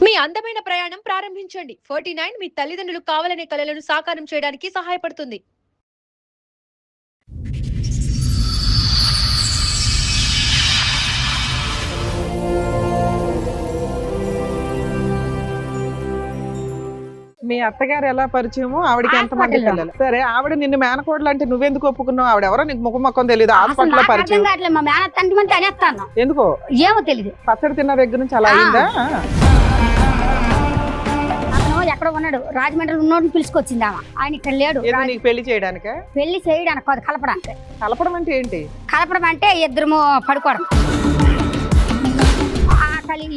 మీ అందమైన ప్రయాణం ప్రారంభించండి. 49 మీ తల్లిదండ్రులు కావాలనే కలలను సాకారం చేయడానికి సహాయపడుతుంది. మీ అత్తగారు ఎలా పరిచయమో ఆవిడకి ఎంతమంది పిల్లలు? సరే, ఆవిడ నిన్ను మేనకోడలు అంటే నువ్వెందుకు ఒప్పుకున్నావు? ఆవిడ ఎవరో నీకు ముఖం మొక్కం తెలియదు, హాస్పిటల్ పరిచయం ఎందుకో ఏమో తెలియదు. పచ్చడి తిన్న దగ్గర నుంచి అలా అయిందా? ఎక్కడ ఉన్నాడు, రాజమండ్రి ఉన్నోడిని పిలుచుకొచ్చింది ఆమె. ఆయన ఇక్కడ లేడు. నీకు పెళ్లి చేయడానిక? పెళ్లి చేయడానికి కాదు, కలపడానికి. కలపడం అంటే ఏంటి? కలపడం అంటే ఇద్దరు పడుకోవడం.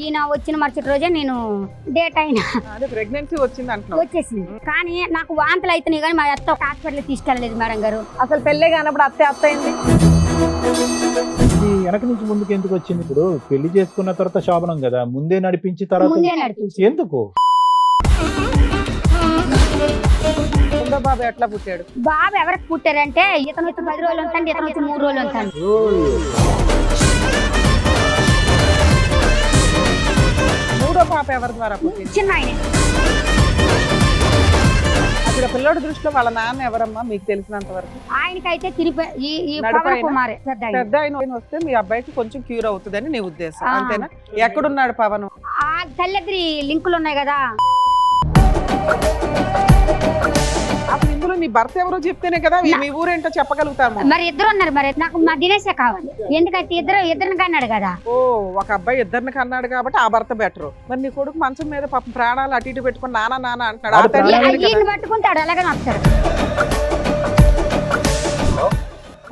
ఈయన వచ్చిన మరుసటి రోజే నేను డేట్ అయినా ప్రెగ్నెన్సీ వచ్చింది అంటున్నా. వచ్చేసింది. కానీ నాకు వాంతులు అయితేనే కానీ మా అత్త ఒక హాస్పిటల్ తీసుకెళ్ళలేదు మేడం గారు. అసలు పెళ్ళే కానప్పుడు అత్త అయింది. వెనక నుంచి ముందుకు ఎందుకు వచ్చింది? ఇప్పుడు పెళ్లి చేసుకున్న తర్వాత శోభనం కదా, ముందే నడిపించి తర్వాత ముందే నడిపించి ఎందుకు? బాబు ఎట్లా పుట్టాడు? బాబు ఎవరికి పుట్టారంటే ఇతను వచ్చి 10 రోజులు ఉంటాడు, ఇతను వచ్చి 3 రోజులు ఉంటాడు. మూడో పాప ఎవరి ద్వారా పుట్టింది? చిన్న ఆయన. అక్కడ పిల్లోడి దృష్టిలో వాళ్ళ నాన్న ఎవరమ్మా మీకు తెలిసినంత వరకు? ఆయనకైతే కుమారే పెద్ద ఆయన వస్తే మీ అబ్బాయికి కొంచెం క్యూర్ అవుతుందని నీ ఉద్దేశం, అంతేనా? ఎక్కడున్నాడు పవన్? ఆ తల్లిద్రి లింకులు ఉన్నాయి కదా. అప్పుడు ఇందులో నీ భర్త ఎవరో చెప్తేనే కదా మీ ఊరేంటో చెప్పగలుగుతాము. మరి ఇద్దరు ఉన్నారు, మరి నాకు మా దినేశే కావాలి. ఎందుకంటే ఇద్దరిని కన్నాడు కదా. ఓ, ఒక అబ్బాయి ఇద్దరిని కన్నాడు కాబట్టి ఆ భర్త బెటర్. మరి నీ కొడుకు మంచం మీద పాపం ప్రాణాలు అటు ఇటు పెట్టుకుని నానా నానా అంటున్నాడు. ఈయన పట్టుకుంటాడు, అలాగే వస్తాడు.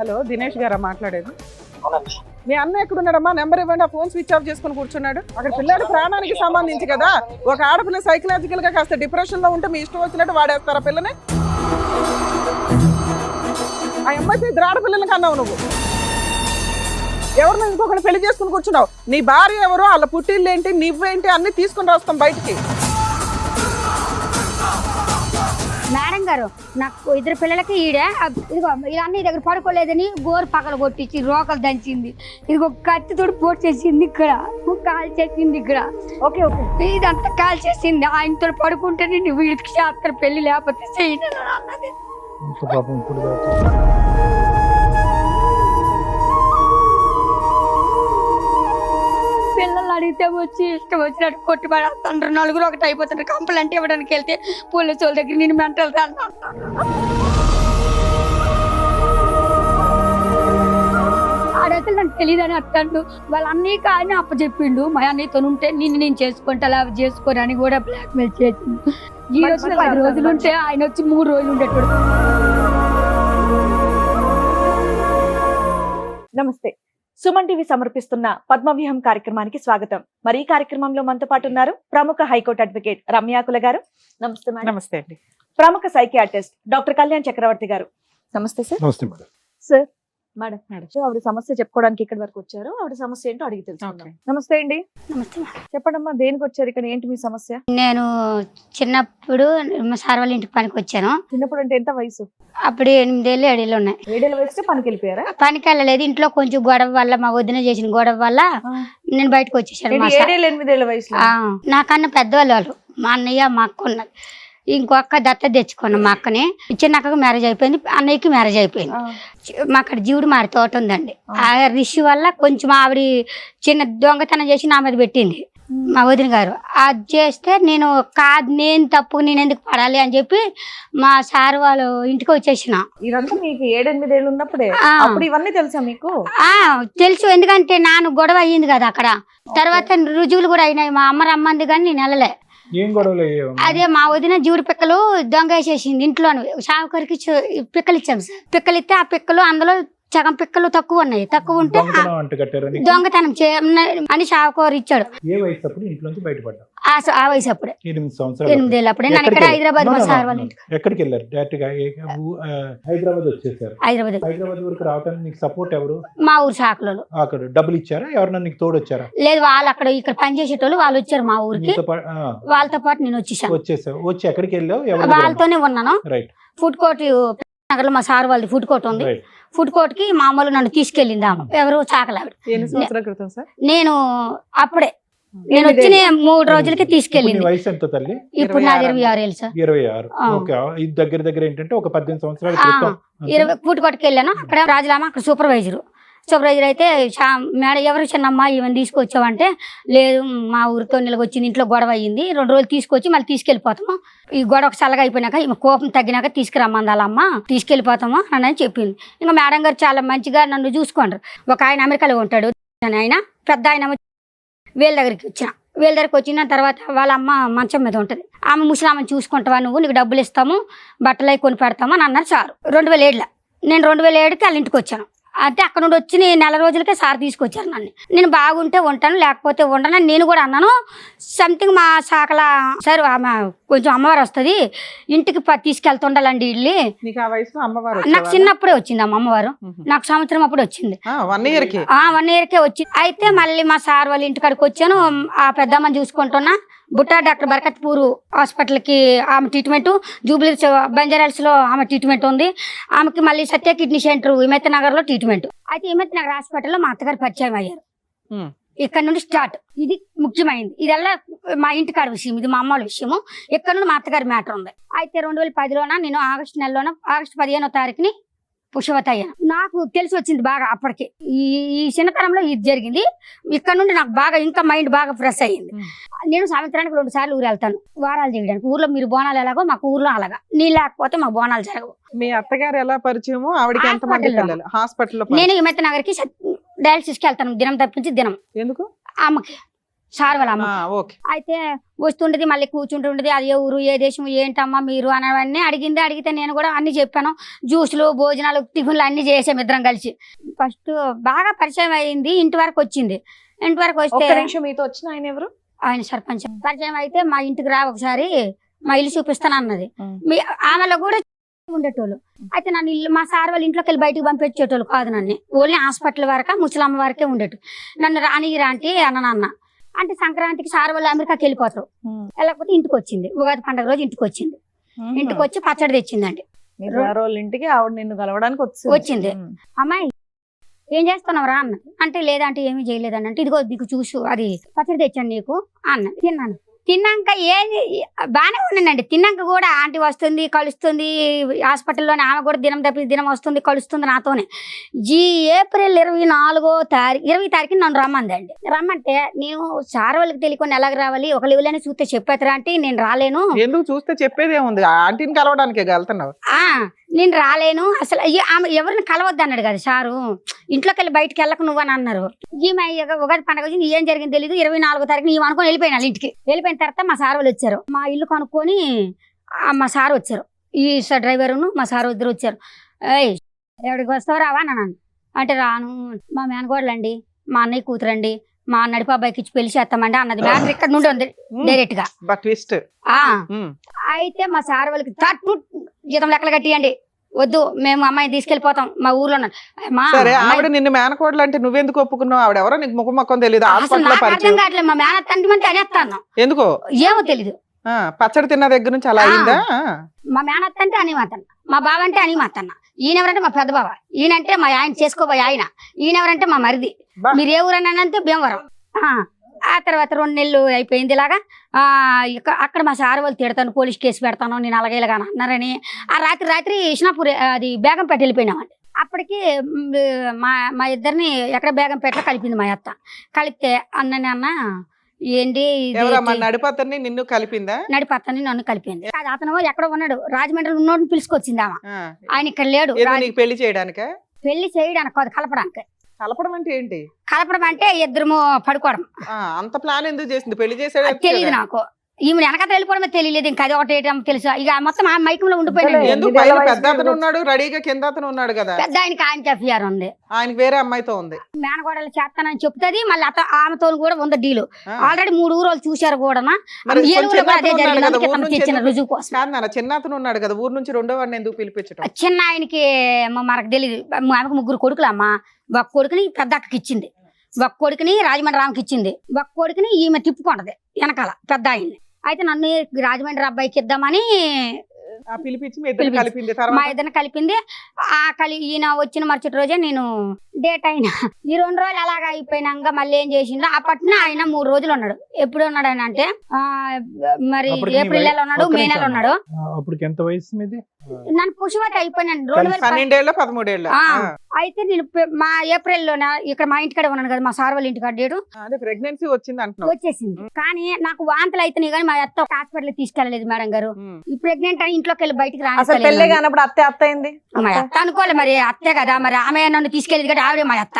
హలో, దినేష్ గారా మాట్లాడేది? మీ అన్న ఎక్కడున్నాడమ్మా? నెంబర్ ఇవ్వండి. ఆ ఫోన్ స్విచ్ ఆఫ్ చేసుకుని కూర్చున్నాడు. అక్కడ పిల్లాడి ప్రాణానికి సంబంధించి కదా. ఒక ఆడపిల్ల సైకలాజికల్ గా కాస్త డిప్రెషన్ లో ఉంటే మీ ఇష్టం వచ్చినట్టు వాడేస్తారా పిల్లని? ఆ అమ్మాయితో 2 ఆడపిల్లలకి అన్నావు నువ్వు. ఎవరిని ఇంకొకటి పెళ్లి చేసుకుని కూర్చున్నావు. నీ భార్య ఎవరో, వాళ్ళ పుట్టిల్లు ఏంటి, నువ్వేంటి అన్ని తీసుకుని వస్తాం బయటికి. మేడం గారు, నాకు 2 పిల్లలకి ఈడే ఇదిగో ఇలా అన్న దగ్గర పడుకోలేదని గోరు పక్కన కొట్టించి రోకలు దంచింది. ఇదిగో కత్తితోటి పోటు చేసింది, ఇక్కడ కాల్ చేసింది, ఇక్కడ ఓకే ఓకే ఇదంతా కాల్ చేసింది. ఆయనతో పడుకుంటే నేను వీడికి చేస్తారు పెళ్లి, లేకపోతే చేయను అన్నది. పిల్లలు అడిగితే వచ్చి ఇష్టం వచ్చినట్టు కొట్టి పడేస్తుంటారు. 4 ఒకటి అయిపోతారు. కంప్లైంట్ ఇవ్వడానికి వెళ్తే పోలీసు వాళ్ళ దగ్గర నేను మెంటల్ ఆడైతే నాకు తెలియదని అత్తండు. వాళ్ళ అన్నయ్య కానీ అప్పచెప్పిండు. మా అన్నయ్యతో ఉంటే నేను చేసుకుంటా, అలా చేసుకోని అని కూడా బ్లాక్ మెయిల్ చేసిండు. ఈ వచ్చిన 10 రోజులు ఉంటే ఆయన వచ్చి 3 రోజులు ఉండేటోడు. నమస్తే. సుమన్ టీవీ సమర్పిస్తున్న పద్మవ్యూహం కార్యక్రమానికి స్వాగతం. మరి ఈ కార్యక్రమంలో మనతో పాటు ఉన్నారు ప్రముఖ హైకోర్టు అడ్వకేట్ రమ్యాకుల గారు. నమస్తే మేడం. నమస్తే అండి. ప్రముఖ సైకియాట్రిస్ట్ డాక్టర్ కళ్యాణ్ చక్రవర్తి గారు. నమస్తే సార్. నమస్తే మేడం. సార్, మేడం ఆవిడ సమస్య చెప్పుకోవడానికి ఇక్కడి వరకు వచ్చారు. ఆవిడ సమస్య ఏంటో అడిగి తెలుసుకుందాం. నమస్తే అండి. నమస్తే. చెప్పండమ్మా, దేనికి వచ్చారు ఇక్కడ? ఏంటి మీ సమస్య? నేను చిన్నప్పుడు మా సార్ వాళ్ళ ఇంటికి పనికి వచ్చాను. చిన్నప్పుడు అంటే ఎంత వయసు? అప్పుడు 8 ఏళ్ళు 7 ఏళ్ళు ఉన్నాయి. 7 ఏళ్ళ వయసుకే పనికి వెళ్ళిపోయారా? పనికి వెళ్ళలేదు. ఇంట్లో కొంచెం గొడవ వల్ల, మా వదిన చేసిన గొడవ వల్ల నేను బయటకు వచ్చేసాను. 7 ఏళ్ళు 8 ఏళ్ళ వయసు? నాకన్నా పెద్దవాళ్ళు వాళ్ళు. మా అన్నయ్య, మా అక్క ఉన్నది. ఇంకో అక్క దత్త తెచ్చుకున్నాం. మా అక్కని చిన్న అక్కకి మ్యారేజ్ అయిపోయింది, అన్నయ్యకి మ్యారేజ్ అయిపోయింది. మా అక్కడ జీవుడు మారి తోట ఉందండి. ఆ రిషి వల్ల కొంచెం ఆవిడ చిన్న దొంగతనం చేసి నా మీద పెట్టింది మా వదిన గారు. అది చేస్తే నేను నేను తప్పు, నేను ఎందుకు పడాలి అని చెప్పి మా సార్ వాళ్ళు ఇంటికి వచ్చేసిన. ఇదంతా మీకు 7 8 ఏళ్ళు ఉన్నప్పుడే? అప్పుడు ఇవన్నీ తెలుసా మీకు? తెలుసు, ఎందుకంటే నాన్న గొడవ అయ్యింది కదా అక్కడ. తర్వాత రుజువులు కూడా అయినాయి. మా అమ్మ రమ్మంది కానీ నేను వెళ్ళలే. అదే మా వదిన జీవుడు పిక్కలు దొంగ వేసేసింది ఇంట్లోనే. షావుకరికి పిక్కలు ఇచ్చాం సార్. పిక్కలు ఇస్తే ఆ పిక్కలు అందులో సగం పిక్కలు తక్కువ ఉన్నాయి. తక్కువ ఉంటే దొంగతనం అని షావుకూర ఇచ్చాడు. ఆ వయసు అప్పుడే 8 ఏళ్ళు అప్పుడే. నన్ను ఇక్కడ హైదరాబాద్ మా సార్ వాళ్ళ ఇంటికి. ఎక్కడికి వెళ్ళారు? డైరెక్ట్ గా హైదరాబాద్ వచ్చేసారు. హైదరాబాద్ వరకు రావడానికి నీకు సపోర్ట్ ఎవరు? మా ఊరు శాఖలో. అక్కడ డబ్బులు ఇచ్చారా? ఎవరన్నా నీకు తోడు వచ్చారా? లేదు, వాళ్ళు అక్కడ ఇక్కడ పనిచేసేటోళ్ళు వాళ్ళు వచ్చారు మా ఊరికి. వాళ్ళతో పాటు నేను వచ్చేసావు. వచ్చి ఎక్కడికి వెళ్ళావు? వాళ్ళతోనే ఉన్నాను. రైట్. ఫుడ్ కోర్ట్ నగర్లో మా సార్ వాళ్ళది ఫుడ్ కోర్ట్ ఉంది. ఫుడ్ కోర్ట్ కి మామూలు నన్ను తీసుకెళ్ళింది ఆమె. ఎవరు చాకలావిడ. ఎన్ని సంవత్సరాల క్రితం సార్? నేను అప్పుడే నేను వచ్చిన 3 రోజులకి ఇప్పుడు నీ తీసుకెళ్ళింది. వయసు ఎంత తల్లి? ఇప్పుడు నా 26 ఏళ్ళు సార్. 26. ఆ. ఓకే. ఇది దగ్గర దగ్గర ఏంటంటే ఒక 18 సంవత్సరాల క్రితం. 20 పూటకొట్టుకు వెళ్ళాను. అక్కడ రాజులామ అక్కడ సూపర్వైజర్ అయితే మేడం ఎవరు చిన్నమ్మ ఈవెన్ తీసుకొచ్చావంటే, లేదు మా ఊరితో నిలవచ్చింది, ఇంట్లో గొడవ అయ్యింది, 2 రోజులు తీసుకొచ్చి మళ్ళీ తీసుకెళ్ళిపోతాము, ఈ గొడవ చల్లగా అయిపోయినాక ఈమె కోపం తగ్గినాక తీసుకురమ్మందాలమ్మ, తీసుకెళ్ళిపోతాము అని చెప్పింది. ఇంకా మేడం గారు చాలా మంచిగా నన్ను చూసుకుంటారు. ఒక ఆయన అమెరికాలో ఉంటాడు, ఆయన పెద్ద ఆయన వీళ్ళ దగ్గరికి వచ్చిన తర్వాత వాళ్ళ అమ్మ మంచం మీద ఉంటుంది. ఆమె ముసలామని చూసుకుంటావా నువ్వు, నీకు డబ్బులు ఇస్తాము, బట్టలు అవి కొని పెడతాము అని అన్నారు సార్. 2007లో నేను 2007కి వాళ్ళ ఇంటికి వచ్చాను. అంటే అక్కడ నుండి వచ్చి 4 రోజులకే సార్ తీసుకొచ్చారు నన్ను. నేను బాగుంటే ఉంటాను, లేకపోతే ఉండను నేను కూడా అన్నాను. సంథింగ్ మా శాఖల సార్ ఆమె కొంచెం అమ్మవారు వస్తుంది, ఇంటికి తీసుకెళ్తుండాలండి ఇల్లు. నీకు ఆ వయసులో అమ్మవారు నాకు చిన్నప్పుడే వచ్చింది అమ్మవారు, నాకు సంవత్సరం అప్పుడు వచ్చింది. 1 year కి 1 yearకే వచ్చింది. అయితే మళ్ళీ మా సార్ వాళ్ళ ఇంటికాడికి వచ్చాను. ఆ పెద్దమ్మని చూసుకుంటున్నా. బుట్టా డాక్టర్ బర్కత్పూర్ హాస్పిటల్కి ఆమె ట్రీట్మెంట్, జూబ్లీ బంజారాల్స్లో ఆమె ట్రీట్మెంట్ ఉంది. ఆమెకి మళ్ళీ సత్య కిడ్నీ సెంటర్ హిమత్ నగర్లో ట్రీట్మెంట్. అయితే హిమత్ నగర్ హాస్పిటల్లో మా అత్తగారు పరిచయం అయ్యారు. ఇక్కడ నుండి స్టార్ట్. ఇది ముఖ్యమైనది. ఇదల్లా మా ఇంటికాడ విషయం, ఇది మా అమ్మల విషయము. ఇక్కడ నుండి మా అత్తగారి మ్యాటర్ ఉంది. అయితే 2010లోన నేను ఆగస్టు 15వ తారీఖుని పుష్పవతి అయ్యాను. నాకు తెలిసి వచ్చింది బాగా అప్పటికి. ఈ చిన్నతనంలో ఇది జరిగింది. ఇక్కడ నుండి నాకు బాగా ఇంకా మైండ్ బాగా ఫ్రెష్ అయ్యింది. నేను సంవత్సరానికి 2 సార్లు ఊరు వెళ్తాను వారాలు చేయడానికి. ఊర్లో మీరు బోనాలు ఎలాగో మాకు ఊర్లో అలాగా, నీ లేకపోతే మాకు బోనాలు జరగవు. మీ అత్తగారు ఎలా పరిచయము? ఆవిడకి ఎంతమంది పిల్లలు? హాస్పిటల్లో నేను హిమత్ నగర్కి డయాలసిస్కి వెళ్తాను, దినం తప్పించి దినం. ఎందుకు? అమ్మకి, సార్ వాళ్ళ అమ్మ. ఓకే. అయితే వస్తుండేది, మళ్ళీ కూర్చుంటుండేది. అది ఏ ఊరు, ఏ దేశం, ఏంటమ్మా మీరు అనవన్నీ అడిగితే నేను కూడా అన్ని చెప్పాను. జ్యూస్లు, భోజనాలు, టిఫిన్లు అన్ని చేసాము ఇద్దరం కలిసి. ఫస్ట్ బాగా పరిచయం అయింది. ఇంటి వరకు వచ్చింది. ఇంటి వరకు వస్తే మీతో వచ్చిన ఆయన ఎవరు? ఆయన సర్పంచ్. పరిచయం అయితే మా ఇంటికి రా ఒకసారి, మా ఇల్లు చూపిస్తాను అన్నది. ఆమెలో కూడా ఉండేటోళ్ళు. అయితే నన్ను మా సార్ వాళ్ళ ఇంట్లోకి వెళ్ళి బయటకు పంపించేటోళ్ళు కాదు. నన్ను ఓన్లీ హాస్పిటల్ వరకు ముసలమ్మ వరకే ఉండేటు. నన్ను రానిరా అంటే సంక్రాంతికి సార్ వాళ్ళు అమెరికాకి వెళ్ళిపోతారు. వెళ్ళకపోతే ఇంటికి వచ్చింది, ఉగాది పండుగ రోజు ఇంటికి వచ్చింది. ఇంటికి వచ్చి పచ్చడి తెచ్చిందండి. ఇంటికి ఆవిడ నిన్ను కలవడానికి వచ్చింది. అమ్మాయి ఏం చేస్తున్నావు రా అన్నది. అంటే లేదంటే ఏమీ చేయలేదని. అంటే ఇదిగో నీకు చూసు, అది పచ్చడి తెచ్చాను నీకు అన్నది. తిన్నాను. తిన్నాక బాగానే ఉన్నానండి. తిన్నాక కూడా ఆంటీ వస్తుంది, కలుస్తుంది. హాస్పిటల్లోనే ఆమె కూడా దినం తప్పి దినం వస్తుంది, కలుస్తుంది నాతోనే. ఏప్రిల్ 20 తారీఖున నన్ను రమ్మందండి. రమ్మంటే నేను సార్ వాళ్ళకి తెలియకుండా ఎలాగ రావాలి, ఒక లెవెల్లోనే చూస్తే చెప్పేద్దరా అంటే నేను రాలేను. ఎందుకు చూస్తే చెప్పేదే ఉంది, ఆంటీని కలవడానికి వెళ్తున్నావు. నేను రాలేను అసలు. ఆమె ఎవరిని కలవద్దు అన్నాడు కదా సారు. ఇంట్లోకి వెళ్ళి బయటకు వెళ్ళక నువ్వు అని అన్నారు. ఈమె ఉగాది పండుగ వచ్చి ఏం జరిగింది తెలియదు. 24వ తారీఖున ఈమె అనుకొని వెళ్ళిపోయినా ఇంటికి. వెళ్ళిపోయిన తర్వాత మా సార్ వాళ్ళు వచ్చారు. మా ఇల్లు కనుక్కొని మా సార్ వచ్చారు. ఈ డ్రైవరును మా సార్ ఇద్దరు వచ్చారు. ఎవరికి వస్తావు రావా అని అన్నాను. అంటే రాను, మా మేనగోడలండి, మా అన్నయ్య కూతురండి, మా నడిపాబాయికి ఇచ్చి పెళ్లి చేస్తామండి అన్నది. మ్యాటర్ ఇక్కడ నుండి ఉంది డైరెక్ట్ గా. అయితే మా సార్ వాళ్ళకి జీతం లెక్కలు కట్టియండి, వద్దు మేము అమ్మాయిని తీసుకెళ్లిపోతాం మా ఊర్లో. ఆవిడ నిన్ను మేనకోడలు అంటే నువ్వెందుకు ఒప్పుకున్నావు? ఆవిడ ఎవరో నీకు ముఖం మొక్కం తెలియదు. మా మేనత్తంటి మంది అనేస్తాను. ఎందుకో ఏమో తెలీదు. పచ్చడి తిన్న దగ్గర నుంచి అలా అయిందా? మా మేనత్త అంటే అని మాతన్న, మా బావ అంటే అని మాతన్న. ఈయనెవరంటే మా పెద్ద బావ, ఈయనంటే మా ఆయన చేసుకోబోయే ఆయన. ఈయనెవరంటే మా మరిది. మీరు ఏ ఊరనంటే భీమవరం. ఆ తర్వాత 2 నెలలు అయిపోయింది ఇలాగా. అక్కడ మా సార్ వాళ్ళు తిడతాను, పోలీస్ కేసు పెడతాను, నేను అలాగే ఇలాగా అన్నారని. ఆ రాత్రి ఇష్నాపూర్ అది బేగంపేట వెళ్ళిపోయినామండి. అప్పటికి మా ఇద్దరిని ఎక్కడ బేగంపేటలో కలిపింది మా అత్త. కలిపితే అన్న ఏంటి నడిపత్తని నిన్ను కలిపిందా? నడిపత్తని నన్ను కలిపింది. అది అతను ఎక్కడ ఉన్నాడు, రాజమండ్రిలో ఉన్నోడిని పిలుచుకొచ్చింది ఆమె. ఆయన ఇక్కడ లేడు. పెళ్లి చేయడానికి కాదు, కలపడానికి. కలపడం అంటే ఏంటి? కలపడం అంటే ఇద్దరు పడుకోవడం. అంత ప్లాన్ ఎందుకు చేసింది? పెళ్లి చేసేది తెలియదు నాకు. ఈమె వెనకత వెళ్ళిపోవడమే తెలియలేదు. ఇంకా అది ఒకటి తెలుసు. ఇక మొత్తం ఆ మైకంలో ఉండిపోయింది. పెద్ద అతను ఉన్నాడు, రెడీగా కింద అతను ఉన్నాడు కదా. పెద్ద ఆయనకి ఎఫ్ఐఆర్ ఉంది, ఆయనకి వేరే అమ్మాయితో ఉంది. మేనగోడలు చేస్తానని చెప్తుంది. మళ్ళీ ఆమెతో కూడా ఉంది డీలు. ఆల్రెడీ 3 ఊరు చూశారు కూడా. తెచ్చిన రుజువు కోసం. చిన్న అతను ఉన్నాడు కదా ఊరు నుంచి, 2వ వాడిని ఎందుకు పిలిపించడం? చిన్న ఆయనకి మనకు తెలియదు. ఆమెకు 3 కొడుకులు అమ్మ. ఒక కొడుకుని పెద్ద అక్కకి ఇచ్చింది, ఒక కొడుకుని రాజమండ్రి రామకి ఇచ్చింది, ఒక కొడుకుని ఈమె తిప్పుకుంటది వెనకాల పెద్ద ఆయన్ని. అయితే నన్ను రాజమండ్రి అబ్బాయికి ఇద్దామని పిలిపించి మా ఇద్దరిని కలిపింది. ఈయన వచ్చిన మరుసటి రోజే నేను డేట్ అయినా ఈ 2 రోజులు అలాగా అయిపోయినాక మళ్ళీ ఏం చేసిండ్రు అప్పట్లో ఆయన 3 రోజులు ఉన్నాడు. ఎప్పుడు ఉన్నాడు అని అంటే మరి అప్పటికి నీ ఏప్రిల్ నెల ఉన్నాడు, ఒక్క మే నెల నిమిషం. ఉన్నాడు. అప్పటికి ఎంత వయసు మీది? నన్ను పుష్పవతి అయిపోయినాను 2010. 12 ఏళ్ళ 13 ఏళ్ళ అయితే నేను మా ఏప్రిల్ లోన ఇక్కడ మా ఇంటికాడ ఉన్నాను కదా, మా సార్ వాళ్ళ ఇంటికాడ డేటు అదే ప్రెగ్నెన్సీ వచ్చింది అంటున్నావు. వచ్చేసింది. కానీ నాకు వాంతులు అయితేనే కానీ మా అత్త హాస్పిటల్ తీసుకెళ్ళలేదు మేడం గారు. ఈ ప్రెగ్నెంట్ అని ఇంట్లోకి వెళ్ళి బయటికి అసలు పెళ్లి రాని కానప్పుడు అత్త అయింది. మా అత్త అనుకోలే, మరి అత్తే కదా, మరి ఆమె నన్ను తీసుకెళ్ళేది కదా, ఆవిడే మా అత్త.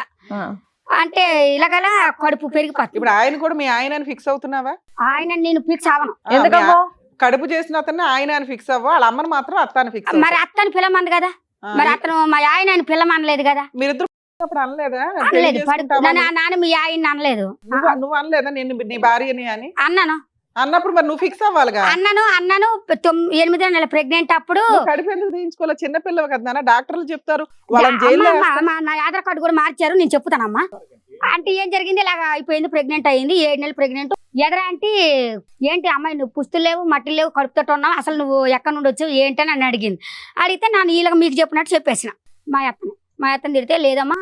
అంటే ఇలాగల కడుపు పెరిగిపోతుంది. ఇప్పుడు ఆయన కూడా మీ ఆయన ఫిక్స్ అవుతున్నావా? ఆయన నేను ఫిక్స్ అవను. ఎందుకమ్మో? కడుపు చేసిన అతన్ని ఆయన అని ఫిక్స్ అవ్వ, వాళ్ళ అమ్మని మాత్రం అత్తాన్ని ఫిక్స్ మరి అత్తని పిల్లమంది కదా, మరి అతను మా ఆయన ఆయన పిల్లమనలేదు కదా. మీరిద్దరు అప్పుడు అనలేదా? అనలేదు, నాన్న మీ ఆయన అనలేదు. నువ్వు అనలేదా నేను నీ భార్యని అని? అన్నాను. అన్నప్పుడు మరి నువ్వు ఫిక్స్ అవ్వాలిగా. అన్నాను 8 నెలల ప్రెగ్నెంట్ అప్పుడు. కడుపు ఎందుకు తీయించుకోవాలి? చిన్న పిల్లవి కదా నాన్న, డాక్టర్లు చెప్తారు వాళ్ళని జైల్లో నా ఆధార్ కార్డు కూడా మార్చారు, నేను చెప్తానమ్మా. అంటే ఏం జరిగింది, ఇలాగ అయిపోయింది, ప్రెగ్నెంట్ అయ్యింది, 7 నెలలు ప్రెగ్నెంట్. ఎదరా అంటే ఏంటి అమ్మాయి నువ్వు పుస్తులు లేవు, మట్టి లేవు, కడుపుతో ఉన్నావు, అసలు నువ్వు ఎక్కడి నుండి వచ్చావు ఏంటని నన్ను అడిగింది. అడిగితే నేను ఇలాగ మీకు చెప్పినట్టు చెప్పేసిన మా అత్తని తిడితే, లేదమ్మా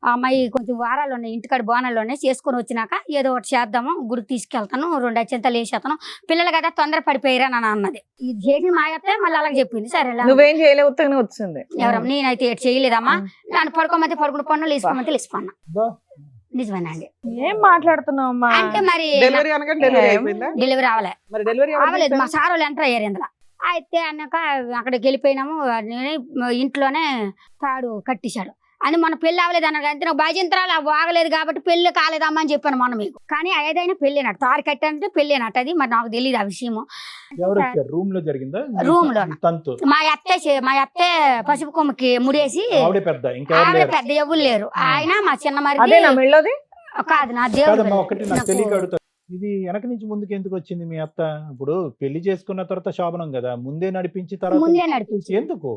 ఆ అమ్మాయి కొంచెం వారాలు ఉన్నాయి, ఇంటికాడ బోనాలు ఉన్నాయి, చేసుకొని వచ్చినాక ఏదో ఒకటి చేద్దాము, గుడికి తీసుకెళ్తాను, 2 అత్యంతలు వేసేస్తాను, పిల్లలు కదా తొందర పడిపోయారా అని అన్నది. ఇది చేసి మా అత్త మళ్ళీ అలాగే చెప్పింది. సరే నువ్వేం చేయలేవు, వచ్చింది. ఎవరమ్మా నేనైతే ఏడు చేయలేదమ్మా, నన్ను పడుకోమంటే పడుకుని పన్ను, లేసుకోమంటే లేసుకున్నా. నిజమేనండి. ఏం మాట్లాడుతున్నావు అమ్మా? అంటే మరి డెలివరీ అనగా డెలివరీ అయిపోయిందా? డెలివరీ అవ్వలే, మరి డెలివరీ అవ్వలేదు. మా సార్ వాళ్ళు ఎంటర్ అయ్యారు ఇందులో. అయితే అన్నాక అక్కడికి వెళ్ళిపోయినాము. ఇంట్లోనే తాడు కట్టేశాడు అని మొన్న పెళ్లి అవ్వలేదు అన్నాడు. అంటే నాకు భజంత్రాలు ఆగలేదు కాబట్టి పెళ్లి కాలేదమ్మా అని చెప్పాను మొన్న మీకు. కానీ ఏదైనా పెళ్ళినట్టు తాడు కట్టానంటే పెళ్ళినట్టు, అది మరి నాకు తెలియదు ఆ విషయము. రూమ్ లో జరిగిందా? రూమ్ లో తంతు మా అత్తే పసుపు కొమ్మకి ముడేసి, ఆవిడ పెద్ద, ఆవిడ పెద్ద ఎవరు లేరు. ఆయన మా చిన్న మరి కాదు నా ఒకటి నాకు దేవుడు. తెలియక అడుగుతా, ఇది వెనక నుంచి ముందుకు ఎందుకు వచ్చింది మీ అత్త? ఇప్పుడు పెళ్లి చేసుకున్న తర్వాత శోభనం కదా, ముందే నడిపించి తర్వాత ముందే నడిపించి ఎందుకు?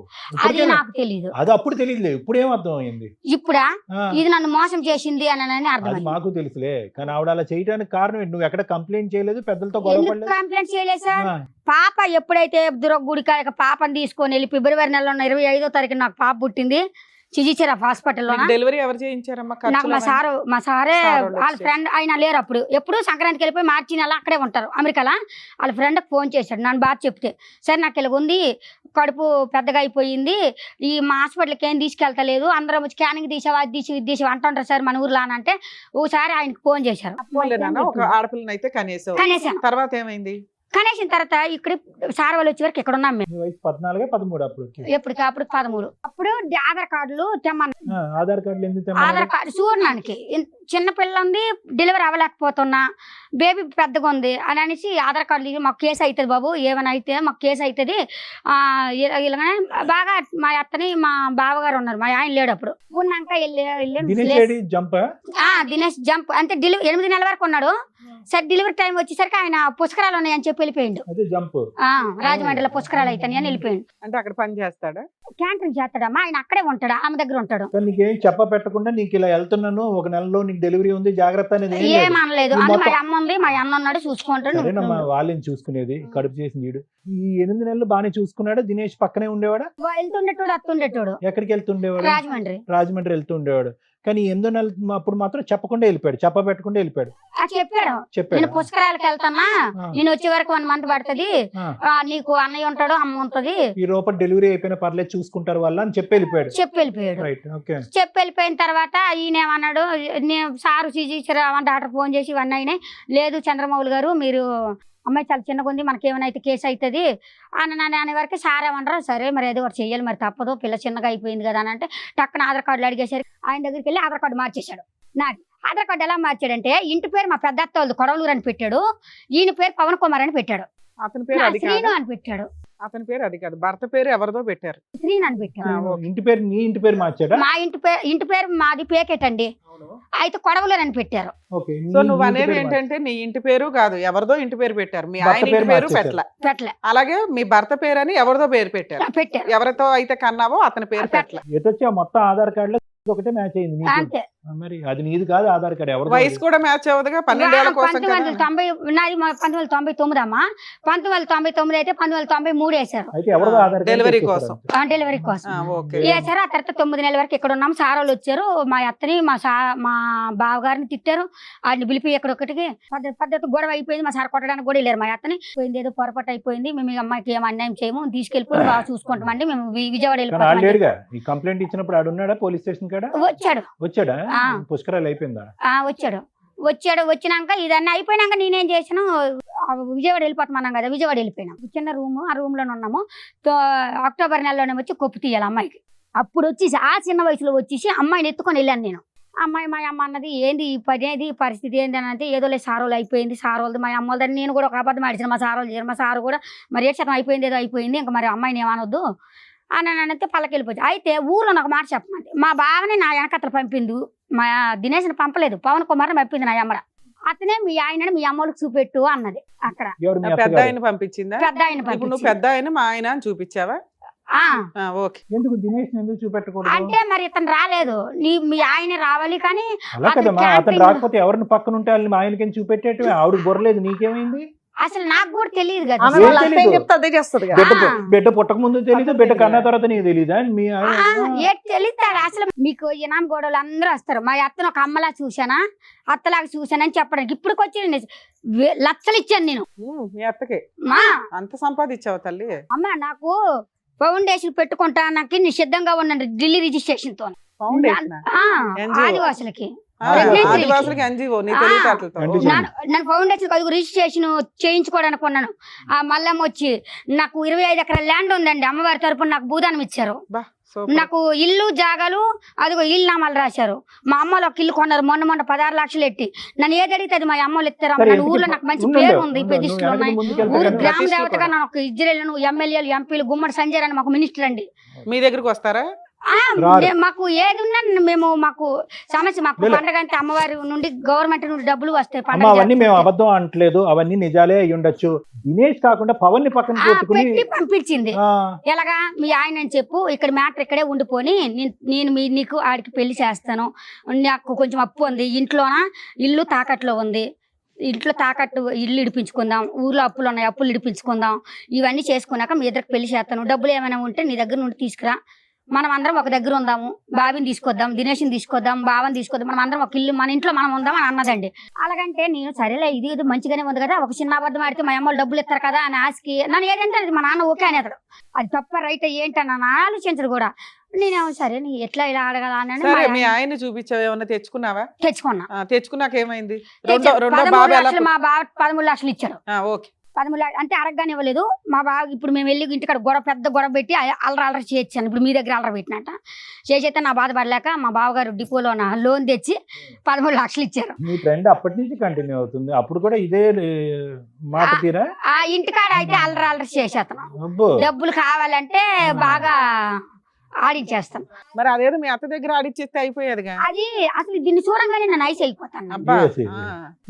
అది నాకు తెలీదు. అది అప్పుడు తెలియదులే, ఇప్పుడు ఏం అర్థం అయింది? ఇప్పుడా ఇది నన్ను మోసం చేసింది అని అది అర్థం. మాకు తెలుసులే, కానీ ఆవిడ అలా చేయడానికి కారణం ఏంటి? నువ్వు ఎక్కడ కంప్లైంట్ చేయలేదు, పెద్దలతో గొడవ పడలేదు? కంప్లైంట్ చేయలేదు సార్. పాప ఎప్పుడైతే గుడి కాడ పాపని తీసుకొని వెళ్ళి ఫిబ్రవరి నెలలో 25వ తారీఖు నాకు పాప పుట్టింది చిజిచిరా హాస్పిటల్లో. డెలివరీ ఎవరు చేయించారమ్మా? నాకు మా సారే వాళ్ళ ఫ్రెండ్ ఆయన లేరు అప్పుడు. ఎప్పుడు సంక్రాంతికి వెళ్ళిపోయి మార్చి నెల అక్కడే ఉంటారు అమెరికాలో. వాళ్ళ ఫ్రెండ్కి ఫోన్ చేశాడు, నన్ను బాగా చెప్తే, సరే నాకు ఇలా ఉంది, కడుపు పెద్దగా అయిపోయింది, ఈ మా హాస్పిటల్కి ఏం తీసుకెళ్తలేదు, అందరం స్కానింగ్ తీసావా అది తీసి ఇది తీసావా అంటుంటారు సార్ మన ఊర్లో అని అంటే, ఓసారి ఆయనకి ఫోన్ చేశారు. ఒక ఆడపిల్లని అయితే కనేసాను. తర్వాత ఏమైంది? కనేసిన తర్వాత ఇక్కడ సార్ వాళ్ళు వచ్చే వరకు ఇక్కడ ఉన్నాం మేము. వయసు 14, 13 అప్పుడు? అప్పుడు 13. అప్పుడు ఆధార్ కార్డులు తెమ్మన్నా. ఆధార్ కార్డులు ఎందుకు? ఆధార్ కార్డు చూడడానికి చిన్న పిల్ల ఉంది, డెలివరీ అవ్వలేకపోతున్నా, బేబీ పెద్దగా ఉంది అని అనేసి ఆధార్ కార్డులు మాకు కేసు అవుతుంది బాబు, ఏమైనా అయితే మాకు కేసు అవుతుంది. ఇలాగనే బాగా మా అత్తని మా బావగారు ఉన్నారు, మా ఆయన లేడు అప్పుడు. ఉన్నాక దినేష్ జంప్ అంటే 8 నెలల వరకు ఉన్నాడు. సరే డెలివరీ టైం వచ్చేసరికి ఆయన పుష్కరాలు ఉన్నాయని చెప్పి వెళ్ళిపోయిండు. రాజమండ్రిలో పుష్కరాలు అయితే అని వెళ్ళిపోయిండు. అంటే అక్కడ పని చేస్తాడా? క్యాంటీన్ చేస్తాడమ్మా, ఆయన అక్కడే ఉంటాడు, ఆమె దగ్గర ఉంటాడు. నీకేం చెప్ప పెట్టకుండా నీకు ఇలా వెళ్తున్నాను, ఒక నెలలో నీకు డెలివరీ ఉంది, జాగ్రత్త అనేది ఏమనలేదు. మా అమ్మ ఉంది, మా అన్న ఉన్నాడు, చూసుకుంటాడు. వాళ్ళని చూసుకునేది, కడుపు చేసి నీడు. ఈ 8 నెలలు బాగానే చూసుకున్నాడు. దినేష్ పక్కనే ఉండేవాడా? వెళ్తుండేటోడు, అత్తుండేటోడు. ఎక్కడికి వెళ్తుండేవాడు? రాజమండ్రి వెళ్తుండేవాడు. కానీ 8 నెలలు అప్పుడు మాత్రం చెప్పకుండా వెళ్ళిపోయాడు, చెప్ప పెట్టకుండా వెళ్ళిపోయాడు. చెప్పాడు నేను పుష్కరాలకు వెళ్తానా, నేను వచ్చే వరకు 1 మంత్ పడుతుంది, నీకు అన్నయ్య ఉంటాడు, అమ్మ ఉంటది, ఈ లోపల డెలివరీ అయిపోయిన పర్లేదు చూసుకుంటారు వాళ్ళు అని చెప్పి వెళ్ళిపోయాడు. చెప్పి వెళ్ళిపోయిన తర్వాత ఈయన ఏమన్నాడు, నేను సారు డాక్టర్ ఫోన్ చేసి ఇవన్నీ అయినాయి, లేదు చంద్రమౌళి గారు మీరు అమ్మాయి చాలా చిన్నగా ఉంది, మనకేమైనా అయితే కేసు అవుతుంది అనే వరకు సార్ ఏమన్నారు, సరే మరి ఏదో ఒకటి చెయ్యాలి, మరి తప్పదు, పిల్ల చిన్నగా అయిపోయింది కదా అని అంటే టక్కున ఆధార్ కార్డులు అడిగేసరికి ఆయన దగ్గరికి వెళ్ళి ఆధార్ కార్డు మార్చేశాడు. నాకు ఆధార్ కార్డు ఎలా మార్చాడంటే, ఇంటి పేరు మా పెద్ద అత్త వాళ్ళది కొడవలూరు అని పెట్టాడు, ఈయన పేరు పవన్ కుమార్ అని పెట్టాడు, అతని పేరు శ్రీను అని పెట్టాడు. అతని పేరు అది కాదు, భర్త పేరు ఎవరిదో పెట్టారు, శ్రీను అని పెట్టాడు. ఇంటి పేరు నీ ఇంటి పేరు మార్చాడా? మా ఇంటి పేరు మాది పేకెట్ అండి, అయితే కొడవలూరు అని పెట్టారు. సో నువ్వు అనేది ఏంటంటే నీ ఇంటి పేరు కాదు, ఎవరిదో ఇంటి పేరు పెట్టారు, మీ ఆయన ఇంటి పేరు పెట్టలే, అలాగే మీ భర్త పేరు అని ఎవరిదో పేరు పెట్టారు, ఎవరితో అయితే కన్నావో అతని పేరు పెట్టలే. ఎటొచ్చా మొత్తం ఆధార్ కార్డులో ఒకటే మ్యాచ్ అయింది. మరి అది నీది కాదు ఆధార్ కార్డు ఎవరు వయసు కూడా మ్యాచ్ అవ్వదుగా 12 ఏళ్ల కోసం కదా. 1990 నాది 1999 అమ్మా. 1999 అయితే 1993 వేశారు అయితే ఎవరు ఆధార్ కార్డు డెలివరీ తీసుకొస్తారు? కోసం. డెలివరీ కోసం ఓకే. వేశారు. ఆ తర్వాత 9 నెలల వరకు ఇక్కడ ఉన్నాం. సార్ వాళ్ళు వచ్చారు, మా అత్తని మా బావగారిని తిట్టారు. ఆయన పిలిపి ఎక్కడొక్కటికి పద్ధతి గొడవ అయిపోయింది. మా సార్ కొట్టడానికి కూడా వెళ్ళారు. మా అత్తని పోయింది, ఏదో పొరపాటు అయిపోయింది, మేము ఈ అమ్మాయికి ఏం అన్యాయం చేయము, తీసుకెళ్ళిపోయి బాగా చూసుకుంటామండి, మేము విజయవాడ కానీ వెళ్ళిపోతాం. ఆల్రెడీగా ఈ కంప్లైంట్ ఇచ్చినప్పుడు ఆడున్నాడా పోలీస్ స్టేషన్ కాడ? వచ్చాడా? ఆ. పుష్కరాలు అయిపోయిందా? వచ్చాడు. వచ్చినాక ఇదన్నీ అయిపోయినాక నేనేం చేసాను, విజయవాడ వెళ్ళిపోతామన్నాం కదా, విజయవాడ వెళ్ళిపోయినాం. చిన్న రూమ్, ఆ రూమ్ లోనే ఉన్నాము. అక్టోబర్ నెలలోనే వచ్చి కొప్పు తీయాలి అమ్మాయికి. అప్పుడు వచ్చేసి ఆ చిన్న వయసులో వచ్చేసి అమ్మాయిని ఎత్తుకొని వెళ్ళాను నేను. అమ్మాయి మా అమ్మ అన్నది ఏంది ఈ పని, ఏది ఈ పరిస్థితి ఏంది అని అంటే, ఏదో లేదు సారోలు అయిపోయింది, సారోలది మా అమ్మలదని నేను కూడా ఒక అబద్ధం ఆడిచాను. మా సారోలు చేశారు. మా సారు కూడా మరి ఏ శాతం అయిపోయింది, ఏదో అయిపోయింది, ఇంకా మరి అమ్మాయిని ఏమనొద్దు అని అంటే పళ్ళకి వెళ్ళిపోయింది. అయితే ఊర్లో నాకు మాట చెప్పమంది, మా బావని నా వెనకత్తలు పంపిండు, మా దినేష్ని పంపలేదు, పవన్ కుమార్ని పంపింది నా అమ్మడ. అతనే మీ ఆయనని మీ అమ్మలకు చూపెట్టు అన్నది. అక్కడ ఎవరు మీ పెద్ద అత్తగారు? ఆయన పంపించిందా? పెద్ద ఆయన ఇప్పుడు నువ్వు పంపించింది. పెద్ద ఆయన మా ఆయన అని చూపించావా? ఆ, ఓకే. ఎందుకు దినేష్ ఎందుకు చూపెట్టకూడదు? అంటే మరి ఇతను రాలేదు, మీ ఆయన రావాలి. కానీ అలా అతను కదమ్మా, అతను క్యాంపింగ్ రాకపోతే ఎవరిని పక్కన ఉంటే వాళ్ళని మా ఆయనకి చూపెట్టేటమే. ఆవిడకి బొరలేదు, నీకేమైంది? అసలు నాకు కూడా తెలియదు కదా. ఆమె ఏం వాళ్ళ అత్త ఏం తెలీదు? చెప్తే అదే చేస్తుంది కదా. బిడ్డ బిడ్డ పుట్టక ముందు తెలీదు, బిడ్డ కన్నా తర్వాత నీకు తెలీదా? మీ ఏ తెలుస్తారు అసలు మీకు ఈనాం గోడలు అందరూ వస్తారు. మా అత్తను ఒక అమ్మలా చూసానా, అత్తలాగా చూసానని చెప్పడానికి ఇప్పటికి వచ్చి లక్షలు ఇచ్చాను నేను. మీ అత్తకి మా అంత సంపాదించావు తల్లి. అమ్మ నాకు ఫౌండేషన్ పెట్టుకుంటానికి నేను సిద్ధంగా ఉన్నాను, ఢిల్లీ రిజిస్ట్రేషన్ తో. Foundation NGO. ఆదివాసులకి ఆదివాసులకి NGO నీ తెలివితేటలతో. NGO. నన్ను ఫౌండేషన్ అది రిజిస్ట్రేషన్ చేయించుకోవడానికి ఉన్నాను. ఆ మల్లమ్మ వచ్చి నాకు 25 ఎకరాల ల్యాండ్ ఉందండి, అమ్మవారి తరపున నాకు భూదానం ఇచ్చారు. బా, సూపర్. నాకు ఇల్లు జాగాలు అదిగో ఇల్లు నామాలు రాశారు. మా అమ్మలు ఒక ఇల్లు కొన్నారు మొన్న 16 లక్షలు ఎట్టి. నన్ను ఏది అడిగితే అది మా అమ్మలు ఎత్తారు. సరే, నన్ను ఊర్లో నాకు మంచి పేరు ఉంది, ప్రతిష్టలు ఉన్నాయి. ఊరు గ్రామ ప్రతిష్టలు దేవతగా కూడా. నాకు ఒక ఇజ్రాయేల్ ఎమ్మెల్యేలు ఎంపీలు గుమ్మడి సంజయ్ అని మాకు మినిస్టర్ అండి. మీ దగ్గరకు వస్తారా? రారు. మాకు ఏది ఉన్నా మాకు సమస్య, మాకు లేదు. పండగ అంటే అమ్మవారి నుండి గవర్నమెంట్ నుండి డబ్బులు వస్తాయి. అమ్మ పండగ అవన్నీ మేము చేస్తుంటే. అబద్ధం అనట్లేదు, అవన్నీ నిజాలే అయి ఉండొచ్చు. దినేష్ కాకుండా పవన్ ని పక్కన పెట్టుకుని పెట్టి పంపించింది. ఆ, ఎలాగా మీ ఆయన అని చెప్పు, ఇక్కడ మ్యాటర్ ఇక్కడే ఉండిపోని నేను నీకు ఆడికి పెళ్లి చేస్తాను, నాకు కొంచెం అప్పు ఉంది, ఇంట్లోన ఇల్లు తాకట్లో ఉంది, ఇంట్లో తాకట్టు ఇల్లు ఇడిపించుకుందాం, ఊర్లో అప్పులు ఉన్నాయి అప్పులు ఇడిపించుకుందాం, ఇవన్నీ చేసుకున్నాక మీ ఇద్దరికి పెళ్లి చేస్తాను, డబ్బులు ఏమైనా ఉంటే నీ దగ్గర నుండి తీసుకురా, మనం అందరం ఒక దగ్గర ఉందాము, బాబిని తీసుకొద్దాం, దినేష్ని తీసుకొద్దాం, బావని తీసుకొద్దాం, మనం అందరం ఒక ఇల్లు మన ఇంట్లో మనం ఉందాం అని అన్నదండి. అలాగంటే నేను సరేలే ఇది మంచిగానే ఉంది కదా, ఒక చిన్న అబద్ధం ఆడితే మా అమ్మలు డబ్బులు ఇస్తారు కదా అని ఆశకి నన్ను ఏదంటే అది మా నాన్న ఓకే అనేతాడు. అది తప్ప రైట్ ఏంటని నన్ను ఆలోచించడు కూడా. నేనేమో సరే నీ ఎట్లా ఇలా అడగాల అని సరే, మీ ఆయన చూపించావు, ఏమన్నా తెచ్చుకున్నావా? తెచ్చుకున్నా. తెచ్చుకున్నాక ఏమైంది? రెండో బాబు 13 ఎలా? లక్షలు మా బావ 13 లక్షలు ఇచ్చాడు. ఓకే. 13 లక్షలు అంటే అడగగానే ఇవ్వలేదు మా బావ. ఇప్పుడు మేము వెళ్ళి ఇంటికాడ పెద్ద గొడవ పెట్టి అల్లరి చేయించాను. ఇప్పుడు మీ దగ్గర అల్లరి పెట్టినట్ట చేసేస్తే నా బాధపడలేక మా బావగారు డిపోలో లోన్ తెచ్చి 13 లక్షలు ఇచ్చారు. మీ ట్రెండ్ అప్పటి నుంచి కంటిన్యూ అవుతుంది. అప్పుడు కూడా ఇదే మాట తీరా? ఆ ఇంటికాడ అయితే అల్లరి చేసేస్తాను. అబ్బో, డబ్బులు కావాలంటే బాగా ఆడించేస్తాం. మరి అదేదో మీ అత్త దగ్గర ఆడిచ్చేస్తే అయిపోయేదిగా. అది అసలు దీన్ని చూడంగానే నేను ఐస్ అయిపోతాను. అబ్బా. Yes, yes.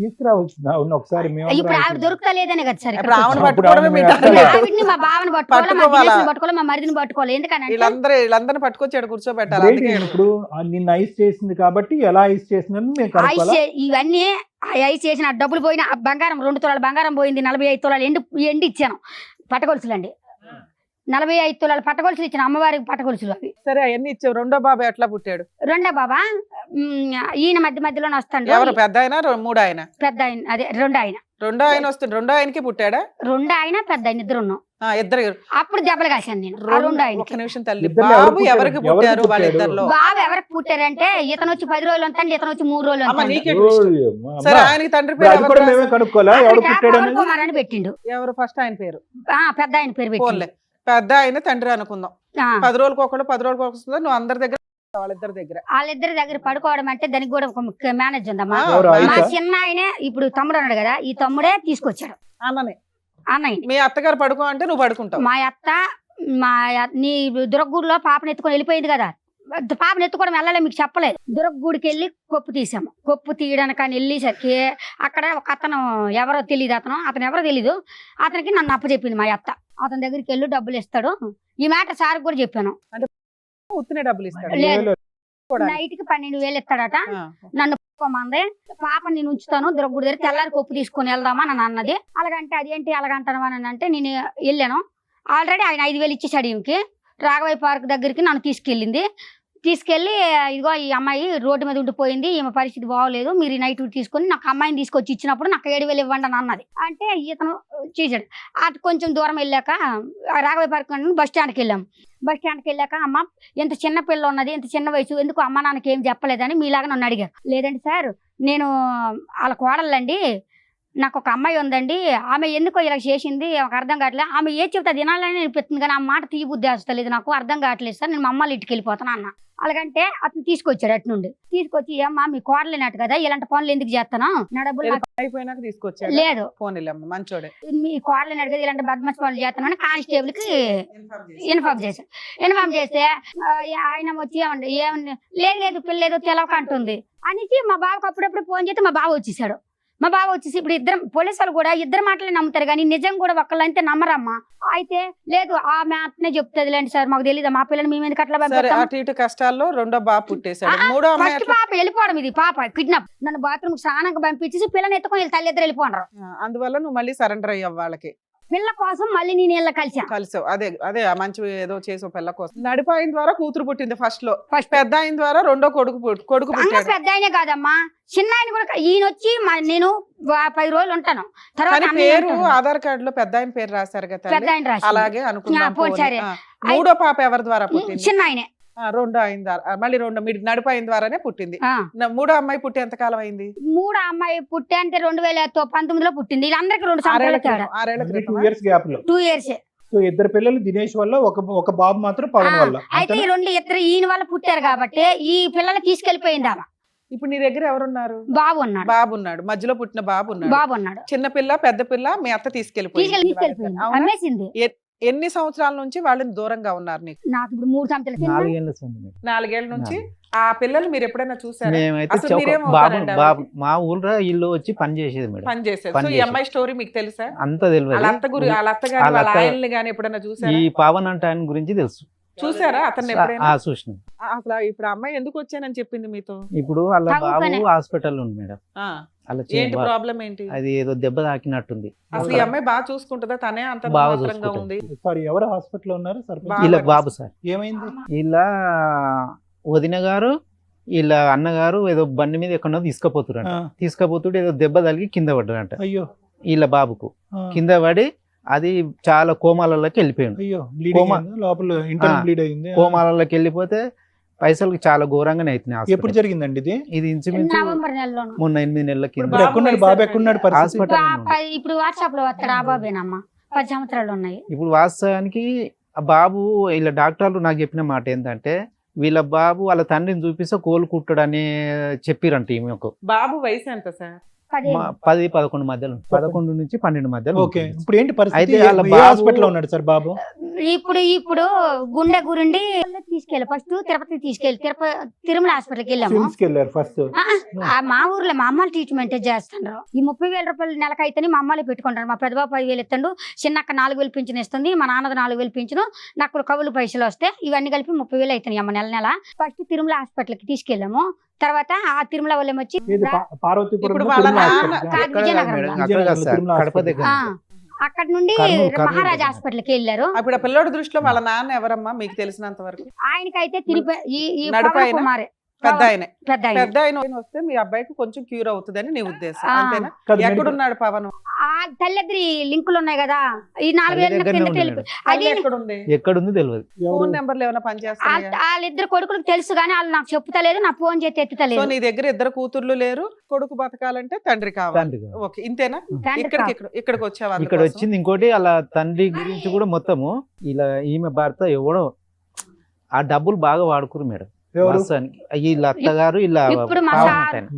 తీసుకురావచ్చు అవును ఒకసారి మేము ఇప్పుడు ఆవిడ దొరుకుతలేదనే కదా సార్ ఇప్పుడు ఆవిడ అప్పుడు పట్టుకోవడమే ఆవిడ మీ మీ టార్గెట్. ఆవిడ్ని మా బావని పట్టుకోవాలి, మా పట్టుకోవాలా? దినేష్ని పట్టుకోవాలి, మా మరిదిని పట్టుకోవాలి. ఎందుకనంటే వీళ్ళందరిని పట్టుకొచ్చాడు కూర్చోబెట్టాలి. Great. అందుకే ఇప్పుడు నిన్న ఐస్ చేసింది కాబట్టి ఎలా ఐస్ చేసిందని మేము కనుక్కోవాలా? ఇవన్నీ ఐస్ చేసిన డబ్బులు పోయిన ఆ బంగారం 2 తులాలు బంగారం పోయింది, 45 తులాలు ఎండి ఇచ్చాను పట్టగొలుసులు అండి. 45 తులాలు పట్టగొలుసులు ఇచ్చిన అమ్మవారికి పట్టగొలుసులు అవి. సరే, అవన్నీ ఇచ్చావు. రెండో బాబు ఎట్లా పుట్టాడు? రెండో బాబా ఈయన మధ్యలోనే వస్తాడు. ఎవరు, పెద్ద ఆయన మూడో ఆయన? పెద్ద ఆయన అదే రెండో ఆయన. రెండో ఆయన వస్తుంది. రెండో ఆయనకి పుట్టాడా? రెండో ఆయన పెద్ద ఆయన ఇద్దరు ఉన్నాం. ఇద్దరు. అప్పుడు దెబ్బలు కాశాను నేను ఆ రెండో ఆయన. ఒక్క నిమిషం తల్లి. ఇద్దరిలో బాబు ఎవరికి పుట్టారు? వాళ్ళిద్దరిలో బాబు ఎవరికి పుట్టారంటే ఇతను వచ్చి 10 రోజులు ఉంటాడు, ఇతను వచ్చి 3 రోజులు అమ్మ ఉంటాడు. నీకే ఓయ్ twist. అమ్మా, సరే, అమ్మా. ఆయనకి తండ్రి ఇప్పుడు పేరు అది ఎవరు కూడా మేమే రాశారు? కనుక్కోవాలా ఎవరు పుట్టాడు పవన్ అనేది? కుమార్ అని పెట్టిండు. ఎవరు ఫస్ట్ ఆయన పేరు? పెద్ద ఆయన పేరు పెట్టిండు. ఫోన్లే, పెద్ద ఆయన తండ్రి అనుకుందాం. 10 రోజులకు ఒకళ్ళు 10 రోజులకు ఒకళ్ళు నువ్వు అందరి దగ్గర, వాళ్ళిద్దరి దగ్గర. వాళ్ళిద్దరి దగ్గర పడుకోవడం అంటే దానికి కూడా ఒక మేనేజ్ ఉందమ్మా. ఎవరు మా ఆయిషా? చిన్న ఆయనే ఇప్పుడు తమ్ముడు అన్నాడు కదా, ఈ తమ్ముడే తీసుకొచ్చాడు అన్ననే. అన్నయ్య. మీ అత్తగారు పడుకో అంటే నువ్వు పడుకుంటావు. మా అత్త నీ దుర్గూరులో పాపను ఎత్తుకొని వెళ్ళిపోయింది కదా, పాపను ఎత్తుకోవడం వెళ్ళలే మీకు చెప్పలేదు. దుర్గూడికి వెళ్ళి కొప్పు తీసాము. కొప్పు తీయడానికి అని వెళ్ళేసరికి అక్కడ ఒక అతను ఎవరో తెలియదు, అతను ఎవరో తెలీదు, అతనికి నన్ను అప్పచెప్పింది మా అత్త. అతని దగ్గరికి వెళ్ళి డబ్బులు ఇస్తాడు. ఈ మాట సార్ కూడా చెప్పాను. ఉత్తినే డబ్బులు ఇస్తాడు. లేదు. నైట్ కి 12,000 ఇస్తాడట. నన్ను మంది పాప నేను ఉంచుతాను దుర్గుడి దగ్గర తెల్లారి కొప్పు తీసుకొని వెళ్దామా అని అన్నది. అలాగంటే అదేంటి అలాగంటాను అని అంటే నేను వెళ్ళాను. ఆల్రెడీ ఆయన 5,000 ఇచ్చేసాడు. ఈమెకి రాఘవయ్య పార్క్ దగ్గరికి నన్ను తీసుకెళ్ళి ఇదిగో ఈ అమ్మాయి రోడ్డు మీద ఉండిపోయింది, ఈమె పరిస్థితి బాగోలేదు, మీరు ఈ నైట్ తీసుకొని నాకు అమ్మాయిని తీసుకొచ్చి ఇచ్చినప్పుడు నాకు 7,000 ఇవ్వండి అని అన్నది. అంటే ఇతను చేశాడు. అటు కొంచెం దూరం వెళ్ళాక రాఘవయ్య పార్క్ బస్ స్టాండ్కి వెళ్ళాం. బస్ స్టాండ్కి వెళ్ళాక అమ్మ ఎంత చిన్న పిల్ల ఉన్నది, ఎంత చిన్న వయసు, ఎందుకు అమ్మ నాన్నకి ఏం చెప్పలేదని మీలాగా నన్ను అడిగారు. లేదండి సార్, నేను వాళ్ళ కోడళ్ళండి, నాకు ఒక అమ్మాయి ఉందండి, ఆమె ఎందుకో ఇలా చేసింది నాకు అర్థం కావట్లేదు, ఆమె ఏ చెప్తే తినాలని అనిపిస్తుంది కానీ ఆ మాట తీయ బుద్ధి వస్తలేదు, నాకు అర్థం కావట్లేదు సార్, నేను మా అమ్మాళ్ళ ఇంటికి వెళ్ళిపోతాను అన్న. అలాగంటే అతను తీసుకొచ్చాడు అటు నుండి. తీసుకొచ్చి అమ్మా మీ కోడలేనట్టు కదా ఇలాంటి పనులు ఎందుకు చేస్తాను, నా డబ్బులు అయిపోయినాక తీసుకొచ్చాడు. లేదు మంచోడే, మీ కోడలేనట్టు కదా ఇలాంటి బద్మాష్ పనులు చేస్తానని కానిస్టేబుల్ కి ఇన్ఫార్మ్ చేస్తే ఆయన వచ్చి ఏమన్నా లేదు పిల్లేదు తెలవక అంటుంది అనేసి మా బావకు అప్పుడప్పుడు ఫోన్ చేస్తే మా బావ వచ్చేసాడు. మా బావ వచ్చేసి ఇప్పుడు పోలీసు వాళ్ళు కూడా ఇద్దరు మాటలే నమ్ముతారు కానీ నిజం కూడా ఒక్కళ్ళంతే నమ్మరమ్మా. అయితే లేదు ఆమె అట్నే చెప్తుంది లేండి సార్, మాకు తెలియదు మా పిల్లని మేము ఎందుకు అట్లా అటు ఇటు కష్టాల్లో రెండో బాబు పుట్టేశాడు. మూడో ఫస్ట్ పాప వెళ్ళిపోవడం, ఇది పాప కిడ్నాప్. నన్ను బాత్రూమ్ స్నానంగా పంపించేసి పిల్లని ఎత్తుకొని తల్లిద్దరు వెళ్ళిపోండ్రు. అందువల్ల నువ్వు మళ్ళీ సరెండర్ అయ్యావు వాళ్ళకి. పిల్ల కోసం మళ్ళీ నేను ఇలా కలిసావు. అదే మంచి ఏదో చేసావు పిల్ల కోసం. నడిపి ఆయన ద్వారా కూతురు పుట్టింది ఫస్ట్ లో, పెద్ద ఆయన ద్వారా రెండో కొడుకు పుట్టాడు. పెద్ద ఆయనే కాదమ్మా, చిన్న ఆయన కూడా. ఈయన వచ్చి నేను 10 రోజులు ఉంటాను. తర్వాత పేరు ఆధార్ కార్డు లో పెద్ద ఆయన పేరు రాశారు కదా, పెద్ద ఆయన రాసి అలాగే అనుకున్నాం. మూడో పాప ఎవరి ద్వారా పుట్టింది? చిన్న ఆయనే. రెండో ఆయన ద్వారా, మళ్ళీ నడిపి ఆయన ద్వారానే పుట్టింది. మూడో అమ్మాయి పుట్టి ఎంత కాలం అయింది? మూడో అమ్మాయి పుట్టి అంటే 2019లో పుట్టింది. వీళ్ళందరికీ 2 సంవత్సరాల తేడా, 2 years గ్యాప్ లో 2 years. సో ఇద్దరు పిల్లలు దినేష్ వల్ల, ఒక బాబు మాత్రం పవన్ వల్ల. అయితే ఇద్దరు ఈయన వల్ల పుట్టారు కాబట్టి ఈ పిల్లలు తీసుకెళ్లిపోయింది ఆమె. ఇప్పుడు నీ దగ్గర ఎవరున్నారు? బాబు ఉన్నాడు, మధ్యలో పుట్టిన బాబు ఉన్నాడు. చిన్న పిల్ల పెద్ద పిల్ల మీ అత్త తీసుకెళ్లిపోయింది, అమ్మేసింది. ఎన్ని సంవత్సరాల నుంచి వాళ్ళని దూరంగా ఉన్నారు నీకు? నాకు ఇప్పుడు 3 సంవత్సరాలు, 4 ఏళ్ల నుంచి. ఆ పిల్లలు మీరు ఎప్పుడైనా చూసారా? మా ఊళ్ళో ఇల్లు వచ్చి పని చేసేది మేడం, పని చేసేది. సో ఈ అమ్మాయి స్టోరీ మీకు తెలుసా? అంత తెలియదు. వాళ్ళ అత్త గాని వాళ్ళ ఆయన్ని గాని ఎప్పుడైనా చూసారా? ఈ పవన్ అంటే ఆయన గురించి తెలుసు. చూసారా అతన్ని ఎప్పుడైనా? చూసిన. అసలు ఇప్పుడు అమ్మాయి ఎందుకు వచ్చానని చెప్పింది మీతో? ఇప్పుడు వాళ్ళ బాబు హాస్పిటల్ ఉంది మేడం. ఏంటి ప్రాబ్లం ఏంటి? అది ఏదో దెబ్బ తాకినట్టుంది. అసలు ఈ అమ్మాయి బాగా చూసుకుంటుందా? తనే అంత మాత్రంగా ఉంది. సారీ, ఎవరు హాస్పిటల్ ఉన్నారు? ఇలా బాబు సార్. ఏమైంది? ఇలా వదిన గారు ఇలా అన్నగారు ఏదో బండి మీద ఎక్కడో తీసుకపోతుంటే ఏదో దెబ్బ తగిలి కింద పడ్డారంట. అయ్యో. ఇలా బాబుకు కింద పడి అది చాలా కోమాలలోకి వెళ్ళిపోయింది. అయ్యో, లోపల ఇంటర్నల్ బ్లీడ్ అయింది. కోమాలలోకి వెళ్ళిపోతే పైసలు చాలా ఘోరంగానే అవుతున్నాయి. ఎప్పుడు జరిగిందండి ఇది? ఇది ఇంచుమించు నవంబర్ నెలలో, మొన్న 8 నెలల కింద. బాబు ఎక్కడున్నాడు? హాస్పిటల్. ఇప్పుడు వాట్సాప్ లో వస్తాడు ఆ బాబేనమ్మా, 10 సంవత్సరాలు ఉన్నాయి. ఇప్పుడు వాస్తవానికి ఆ బాబు ఇలా డాక్టర్లు నాకు చెప్పిన మాట ఏంటంటే వీళ్ళ బాబు వాళ్ళ తండ్రిని చూపిస్తే కోలుకుంటాడు అని చెప్పిరంట. ఈమెకు బాబు వయసు ఎంత సార్? 10-11 మధ్యలో, 11 నుంచి 12 మధ్యలో. ఓకే, ఇప్పుడు ఏంటి పరిస్థితి? హాస్పిటల్ ఉన్నాడు సార్ బాబు. ఇప్పుడు గుండె గురుండి తీసుకెళ్ళి ఫస్ట్ తిరుపతి తిరుమల హాస్పిటల్కి వెళ్ళాము. ఫస్ట్ మా ఊర్లో మా అమ్మాయిలు ట్రీట్మెంట్ చేస్తున్నారు. ఈ 30,000 రూపాయలు నెలకు అయితేనే మా అమ్మాయిలు పెట్టుకుంటారు. మా పెద్దబాబు 10,000 ఇస్తాడు, చిన్నక్క 4,000 పింఛన్ ఇస్తుంది, మా నాన్నది 4,000 పింఛను, నాకు కవులు పైసలు వస్తాయి. ఇవన్నీ కలిపి 30,000 అవుతాయి అమ్మ నెల. ఫస్ట్ తిరుమల హాస్పిటల్కి తీసుకెళ్ళాము. తర్వాత ఆ తిరుమల వాళ్ళం వచ్చి అక్కడ నుండి మహారాజా హాస్పిటల్కి వెళ్ళారు. అప్పుడు ఆ పిల్లోడి దృష్టిలో వాళ్ళ నాన్న ఎవరమ్మా మీకు తెలిసినంత వరకు? ఆయనకైతే కుమారే, పెద్ద ఆయన వస్తే మీ అబ్బాయికి కొంచెం క్యూర్ అవుతుందని నీ ఉద్దేశం, అంతేనా? ఎక్కడున్నాడు పవన్? ఆ తల్లిద్దరి లింకులు ఉన్నాయి కదా, ఈ 4 ఏళ్ళ కింద అది ఎక్కడుంది తెలియదు. ఫోన్ నెంబర్లు ఏమైనా పనిచేస్తాయి? వాళ్ళిద్దరు కొడుకులకు తెలుసు కానీ వాళ్ళు నాకు చెప్తలేదు, నా ఫోన్ చేతి ఎత్తుతలేదు. నీ దగ్గర 2 కూతుర్లు లేరు, కొడుకు బతకాలంటే తండ్రి కావాలి. ఓకే, ఇంతేనా? ఇక్కడికి వచ్చేవాళ్ళు. ఇక్కడ వచ్చింది ఇంకోటి, అలా తండ్రి గురించి కూడా మొత్తము ఇలా ఈమె భర్త ఎవడో ఆ డబ్బులు బాగా వాడుకురు మేడం. వీళ్ళ అత్తగారు ఇలా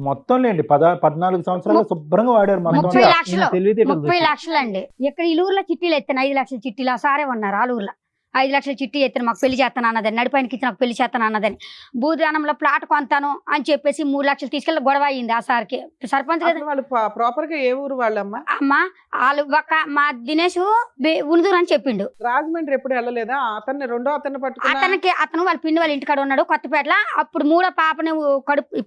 మొత్తం లేండి 14 సంవత్సరాలు శుభ్రంగా వాడారు. 30 లక్షలు అండి. ఇక్కడ ఈ ఊర్లో చిట్టీలు ఎత్తాను, 5 లక్షల చిట్టీలు ఆ సారే ఉన్నారు. ఆ ఊర్లో 5 లక్షల చిట్టి ఎత్తాను మాకు పెళ్లి చేస్తాను అన్నదని, నడిపాయనికి ఇచ్చి నాకు పెళ్లి చేస్తాను అన్నదని, భూదానంలో ప్లాట్ కొంతాను అని చెప్పేసి 3 లక్షలు తీసుకెళ్ళి గొడవ అయింది ఆ సార్కి. సర్పంచ్ కదా అసలు వాళ్ళు ప్రాపర్ గా ఏ ఊరు వాళ్ళమ్మా? అమ్మ, వాళ్ళు మా దినేష్ ఉనుదూరు అని చెప్పిండు. రాజమండ్రి ఎప్పుడు వెళ్ళలేదా? అతన్ని రెండో అతన్ని పట్టుకున్నా? అతను వాళ్ళ పిండి వాళ్ళ ఇంటికాడ ఉన్నాడు కొత్తపేటలో. అప్పుడు 3వ పాపను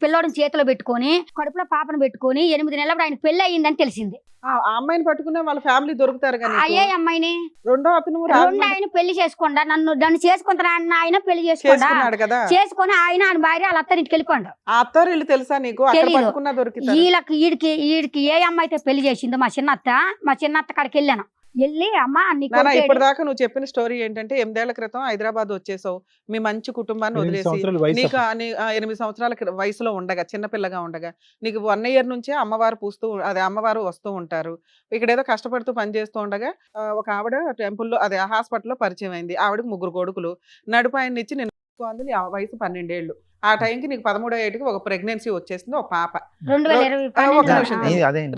పిల్లోడిని చేతిలో పెట్టుకొని కడుపులో పాపను పెట్టుకొని 8 నెలలప్పుడు ఆయన పెళ్లి అయ్యిందని తెలిసింది. ఆ అమ్మాయిని పట్టుకున్నా వాళ్ళ ఫ్యామిలీ దొరుకుతారు కానీ అయ్యే అమ్మాయిని రెండో అతను రెండు ఆయన పెళ్లి చేసుకుండా నన్ను చేసుకుంటాను ఆయన పెళ్లి చేసుకున్నాడు కదా, చేసుకొని ఆయన భార్య వాళ్ళ అత్త ఇంటికి వెళ్ళిపోండు. ఆ అత్తారిల్లు తెలుసా నీకు? అక్కడ తెలీదు. పట్టుకున్నా దొరుకుతారు. వీడికి ఏ అమ్మాయి అయితే పెళ్లి చేసిందో మా చిన్నత్త కాడికి వెళ్ళాను. వెళ్ళి అమ్మ నాన్న ఇప్పటిదాకా నువ్వు చెప్పిన స్టోరీ ఏంటంటే 8 ఏళ్ల క్రితం హైదరాబాద్ వచ్చేసావు, మీ మంచి కుటుంబాన్ని 8 వదిలేసి సంవత్సరాల వయసు నీకు 8 సంవత్సరాల వయసులో ఉండగా చిన్నపిల్లగా ఉండగా నీకు 1 ఇయర్ నుంచే అమ్మవారు వస్తూ ఉంటారు. ఇక్కడ ఏదో కష్టపడుతూ పని చేస్తూ ఉండగా ఒక ఆవిడ టెంపుల్లో హాస్పిటల్లో పరిచయం అయింది. ఆవిడకి 3 కొడుకులు. నడుపాయన్ని ఇచ్చి నేను నీ వయసు 12 ఏళ్ళు. ఆ టైంకి నీకు 13వ ఏటికి ఒక ప్రెగ్నెన్సీ వచ్చేసింది, ఒక పాప.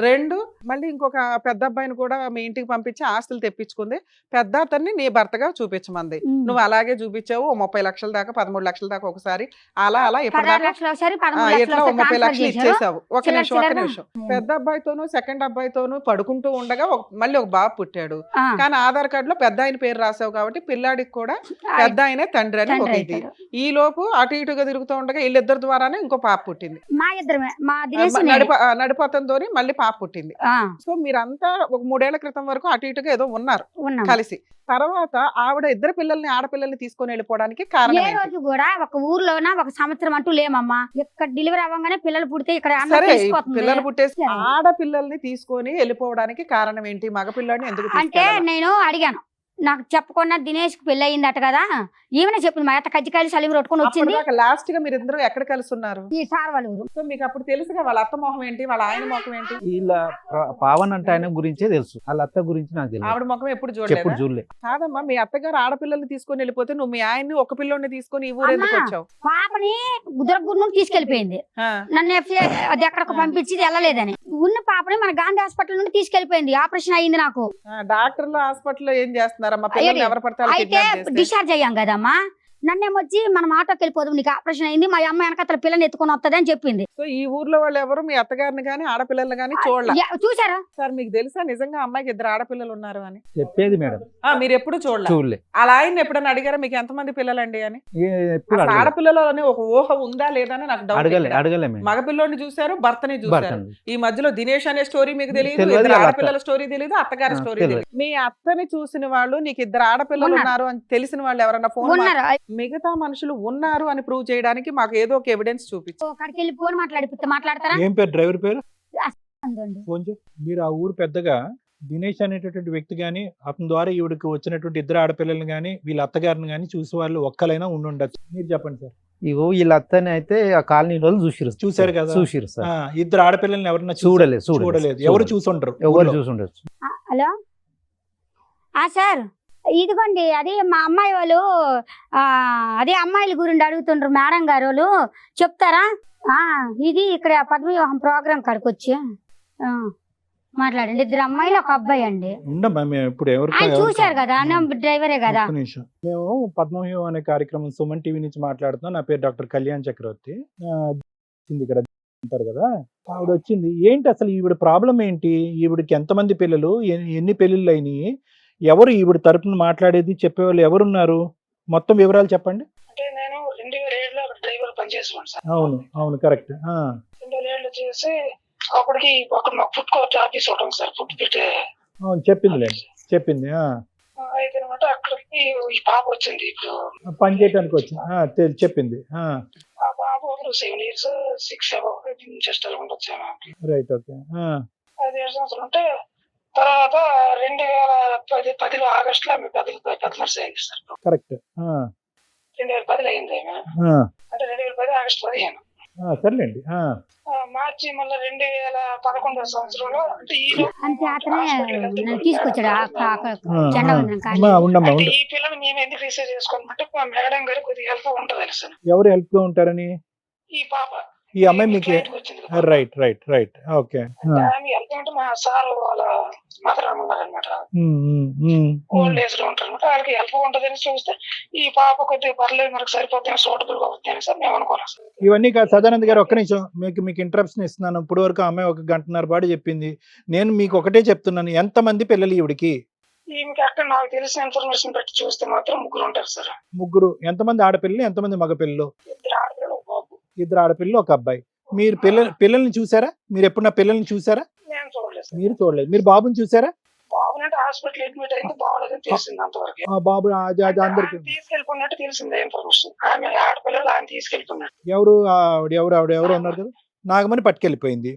2 మళ్ళీ ఇంకొక పెద్ద అబ్బాయిని కూడా మీ ఇంటికి పంపించి ఆస్తులు తెప్పించుకుంది. పెద్ద అతన్ని నీ భర్తగా చూపించమంది. నువ్వు అలాగే చూపించావు. 30 లక్షల దాకా 13 లక్షల దాకా ఒకసారి అలా ఇట్లా 30 లక్షలు ఇచ్చేసావు. ఒక నిమిషం. పెద్ద అబ్బాయితోనూ సెకండ్ అబ్బాయితోనూ పడుకుంటూ ఉండగా మళ్ళీ ఒక బాబు పుట్టాడు. కానీ ఆధార్ కార్డు లో పెద్ద ఆయన పేరు రాసావు కాబట్టి పిల్లాడికి కూడా పెద్ద ఆయనే తండ్రి అని ఒక ఇది. ఈ లోపు అటు ఇటుగా తిరుగుతూ ఉండగా వీళ్ళిద్దరి ద్వారానే ఇంకో పాప పుట్టింది. నడిపోతంతో మళ్ళీ పాప పుట్టింది. సో మీరంతా ఒక 3 ఏళ్ల క్రితం వరకు అటు ఇటుగా ఏదో ఉన్నారు కలిసి. తర్వాత ఆవిడ ఇద్దరు ఆడపిల్లల్ని తీసుకొని వెళ్ళిపోవడానికి కారణం ఏ రోజు కూడా ఒక ఊర్లోన ఒక సంవత్సరం అంటూ లేమమ్మా. ఇక్కడ డెలివరీ అవ్వగానే పిల్లలు పుడితే ఇక్కడ పిల్లలు పుట్టేసి ఆడపిల్లల్ని తీసుకొని వెళ్ళిపోవడానికి కారణం ఏంటి? మగపిల్లాడిని ఎందుకు అంటే నేను అడిగాను, నాకు చెప్పకుండా దినేష్ కి పెళ్లి అయిందట కదా, ఈమెనే చెప్పింది. మా అత్త కజ్జికాయలు సలీం కొట్టుకొని వచ్చింది. లాస్ట్ గా మీరు ఇద్దరు ఎక్కడ కలిసి ఉన్నారు? ఈ సార్ వాళ్ళ ఊరు. సో మీకు అప్పుడు తెలుసుగా వాళ్ళ అత్త మొహం ఏంటి, వాళ్ళ ఆయన మొహం ఏంటి? వీళ్ళ పావన్ అంటే ఆయన గురించే తెలుసు, వాళ్ళ అత్త గురించి నాకు తెలియదు. ఆవిడ ముఖం ఎప్పుడు చూడలే. కాదమ్మా, మీ అత్తగారు ఆడపిల్లల్ని తీసుకొని వెళ్ళిపోతే నువ్వు మీ ఆయన్ని ఒక పిల్లోని తీసుకొని ఈ ఊరు ఎందుకు వచ్చావు? పాపని గుద్దరగురు నుండి తీసుకెళ్లిపోయింది. నన్ను అది ఎక్కడికి పంపించి వెళ్ళలేదని. ఉన్న పాపని మన గాంధీ హాస్పిటల్ నుండి తీసుకెళ్లిపోయింది. ఆపరేషన్ అయ్యింది నాకు. డాక్టర్లు హాస్పిటల్లో ఏం చేస్తున్నారమ్మా? పిల్లల్ని ఎవరు పడతారు? అయితే డిశ్చార్జ్ అయ్యాం కదమ్మా. నన్నేమొచ్చి మనం ఆటోకి వెళ్ళిపోదాం, నీకు ఆపరేషన్ అయింది, మా అమ్మ వెనకతల పిల్లని ఎత్తుకొని వస్తుంది అని చెప్పింది. సో ఈ ఊర్లో వాళ్ళు ఎవరు మీ అత్తగారిని గానీ ఆడపిల్లల్ని గానీ చూసారా సార్? మీకు తెలుసా నిజంగా అమ్మాయికి 2 ఆడపిల్లలు ఉన్నారు అని? చెప్పేది మేడం. మీరు ఎప్పుడు చూడలే? అలా ఆయన ఎప్పుడైనా అడిగారా మీకు ఎంతమంది పిల్లలండి అని? ఆడపిల్లలు అనే ఒక ఊహ ఉందా లేదా అని నాకు డౌట్. మగపిల్లోని చూసారు, భర్తని చూసారు. ఈ మధ్యలో దినేష్ అనే స్టోరీ మీకు తెలియదు, 2 ఆడపిల్లల స్టోరీ తెలియదు, అత్తగారి స్టోరీ తెలియదు. మీ అత్తని చూసిన వాళ్ళు, నీకు 2 ఆడపిల్లలు ఉన్నారు అని తెలిసిన వాళ్ళు ఎవరన్నా ఫోన్ మిగతా మనుషులు ఉన్నారు అని ప్రూవ్ చేయడానికి మాకు ఏదో ఒక ఎవిడెన్స్ చూపించు. మాట్లాడతారా? ఏం పేరు? డ్రైవర్ పేరు? మీరు ఆ ఊరు పెద్దగా దినేష్ అనేటటువంటి వ్యక్తి గాని, అతని ద్వారా ఈవిడికి వచ్చినటువంటి 2 ఆడపిల్లల్ని గాని, వీళ్ళ అత్తగారిని గాని చూసే వాళ్ళు ఒక్కలైనా ఉండుండొచ్చు. మీరు చెప్పండి సార్. ఇగో వీళ్ళ అత్తని అయితే ఆ కాలనీ రోజు చూసారు కదా? చూసిరు సార్. 2 ఆడపిల్లల్ని ఎవరన్నా చూడలేదు. ఎవరు చూసుంటారు? హలో సార్, ఇదిగోండి అది మా అమ్మాయి వాళ్ళు అదే అమ్మాయిల గురించి అడుగుతుండ్రు మేడం గారు, వాళ్ళు చెప్తారా? ఇది ఇక్కడ పద్మవివాహం ప్రోగ్రామ్ కాడికి వచ్చి మాట్లాడండి. 2 అమ్మాయిలు 1 అబ్బాయి అండి. చూశారు కదా, డ్రైవరే కదా. మేము పద్మవ్యూహం అనే కార్యక్రమం సుమన్ టీవీ నుంచి మాట్లాడుతున్నాం. నా పేరు డాక్టర్ కళ్యాణ్ చక్రవర్తి. ఇక్కడ అంటారు కదా, ఆవిడ వచ్చింది. ఏంటి అసలు ఈవిడ ప్రాబ్లం ఏంటి? ఈవిడికి ఎంతమంది పిల్లలు, ఎన్ని పెళ్ళిళ్ళు అయినాయి, ఎవరు ఈవిడ తరపున మాట్లాడేది, చెప్పేవాళ్ళు ఎవరున్నారు? మొత్తం వివరాలు చెప్పండి. నేను 2007లో డ్రైవర్ పనిచేసాను సార్. అవును కరెక్ట్. 2007లో చేసి అప్పటికి మాకు ఫుడ్ కోర్ట్ ఆఫీస్ ఉంటుంది సార్. ఫుడ్ పెట్టే చెప్పింది. అయితే అనమాట అక్కడికి ఈ పాప వచ్చింది. ఇప్పుడు పని చేయడానికి వచ్చింది చెప్పింది. ఆ పాప 7 years 6 జస్ట్ అలా ఉండొచ్చు. Right, okay. 5 సంవత్సరాలు ఉంటే తర్వాత 2010లో ఆగస్టులో ఆమె పెద్ద నర్స్ అయింది సార్. కరెక్ట్. 2010 అయింది. అంటే 2010 ఆగస్టు 15. సర్లేండి. మార్చి మళ్ళీ 2011 సంవత్సరంలో అంటే ఈ పిల్లలు మేము ఎందుకు రిసీవ్ చేసుకోమంటే మా మేడం గారు కొద్దిగా హెల్ప్ ఉంటది సార్. ఎవరు హెల్ప్ గా ఉంటారని? ఈ పాప ఈ అమ్మాయి మీకు వచ్చింది కదా. రైట్ రైట్ రైట్ ఓకే ఆమె వెళ్తామంటే మా సార్ వాళ్ళ మదర్ ఉన్నారనమాట, ఓల్డ్ ఏజ్ లో ఉంటారు అనమాట. వాళ్ళకి హెల్ప్ ఉంటదని చూస్తే ఈ పాప కొద్దిగా పర్లేదు, మనకు సరిపోతుంది, సూటబుల్ గా అవుతుంది సార్ మేము అనుకోవాలి సార్. ఇవన్నీ కాదు సదానంద్ గారు, ఒక్క నిమిషం మీకు ఇంటరప్షన్ ఇస్తున్నాను. ఇప్పుడు వరకు ఆ అమ్మాయి 1 గంటన్నర పాటు చెప్పింది. నేను మీకు ఒకటే చెప్తున్నాను, ఎంతమంది పిల్లలు ఈవిడికి? ఈమెకి అక్కడ నాకు తెలిసిన ఇన్ఫర్మేషన్ బట్టి చూస్తే మాత్రం 3 ఉంటారు సార్. 3. ఎంతమంది ఆడపిల్లలు, ఎంతమంది మగపిల్లలు? 2 ఆడపిల్లలు, 1 బాబు. 2 ఆడపిల్లలు, 1 అబ్బాయి. మీరు పిల్లల్ని చూసారా? మీరు ఎప్పుడన్నా పిల్లల్ని చూసారా? నేను చూడలేదు సార్. మీరు చూడలేదు. మీరు బాబుని చూసారా? బాబునంటే హాస్పిటల్ అడ్మిట్ అయింది, బాగోలేదని తెలిసింది అంతవరకు. ఆ బాబు అది అందరికి తీసుకెళ్ళిపోయినట్టు తెలిసిందే ఇన్ఫర్మేషన్. ఆమె ఆడపిల్లలు ఆయన తీసుకెళ్ళిపోయినట్టు ఎవరు ఎవరు ఉన్నారు కదా, నాగమని పట్టుకెళ్ళిపోయింది.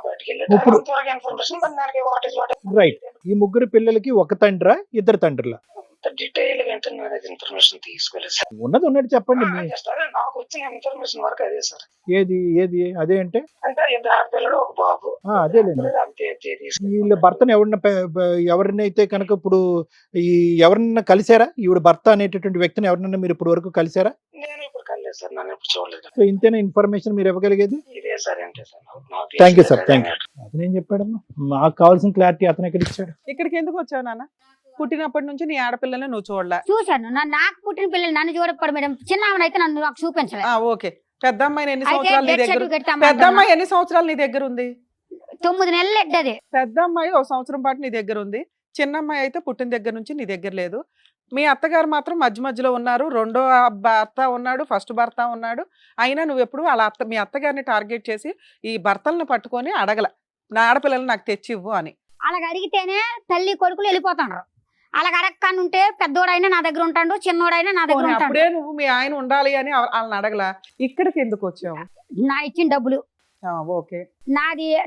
బయటికి ఇప్పుడు- అంతవరకు ఇన్ఫర్మేషన్. మరి దానికి వాట్ ఇస్ వాట్ రైట్. ఈ 3 పిల్లలకి 1 తండ్రా, 2 తండ్రులా? డీటెయిల్ గా ఇన్ఫర్మేషన్ తీసుకోలేదు సార్. ఉన్నది ఉన్నట్టు చెప్పండి. Just అదే నాకు వచ్చిన ఇన్ఫర్మేషన్ వరకు అదే సార్. ఏది అదే అంటే? అంటే 2 ఆడపిల్లలు, 1 బాబు. అదేలేండి. అంతే వీళ్ళ భర్తను ఎవరినైతే కనుక ఇప్పుడు ఎవరినైనా కలిసారా? ఈవిడ భర్త అనేటటువంటి వ్యక్తిని ఎవరినైనా మీరు ఇప్పుడు వరకు కలిసారా? నేను ఇప్పుడు కలేదు సార్, నన్ను ఇప్పుడు చూడలేదు. సో ఇంతేనా ఇన్ఫర్మేషన్ మీరు ఇవ్వగలిగేది? ఇదే సార్ అంటే sir. Thank you sir, thank you. అతను ఏం చెప్పాడమ్మా? మాకు కావాల్సిన క్లారిటీ అతను ఎక్కడ ఇచ్చాడు? ఇక్కడికి ఎందుకు వచ్చావు నాన్న? పుట్టినప్పటి నుంచి నీ ఆడపిల్లల్ని నువ్వు చూడలే. చూశాను. నాకు పుట్టిన పిల్లలు నన్ను చూడకపోవడం మేడం. చిన్న ఆమెనైతే నన్ను నాకు చూపించలేదు. ఓకే. పెద్ద అమ్మాయి ఎన్ని అయితే సంవత్సరాలు నీ డెత్ దగ్గర? సర్టిఫికెట్ పెద్ద తెమ్మంటున్నా. అమ్మాయి ఎన్ని సంవత్సరాలు నీ దగ్గర ఉంది? 9 నెలలు ఎడ్డది. పెద్ద అమ్మాయి 1 సంవత్సరం పాటు నీ దగ్గర ఉంది. చిన్న అమ్మాయి అయితే పుట్టిన దగ్గర నుంచి నీ దగ్గర లేదు. మీ అత్తగారు మాత్రం మధ్యలో ఉన్నారు. 2వ భర్త ఉన్నాడు, ఫస్ట్ భర్త ఉన్నాడు. అయినా నువ్వు ఎప్పుడు వాళ్ళ మీ అత్తగారిని టార్గెట్ చేసి ఈ భర్తలను పట్టుకొని అడగల, నా ఆడపిల్లలు నాకు తెచ్చి ఇవ్వు అని. అలాగ అడిగితేనే తల్లి కొడుకులు వెళ్ళిపోతాడు. అలాగ అడగకానుంటే పెద్దోడైనా నా దగ్గర ఉంటాడు, చిన్నోడైనా నా దగ్గర ఉంటాడు. అప్పుడే నువ్వు మీ ఆయన ఉండాలి అని వాళ్ళని అడగలా. ఇక్కడికి ఎందుకు వచ్చావు? నా ఇచ్చిన డబ్బులు ఓకే.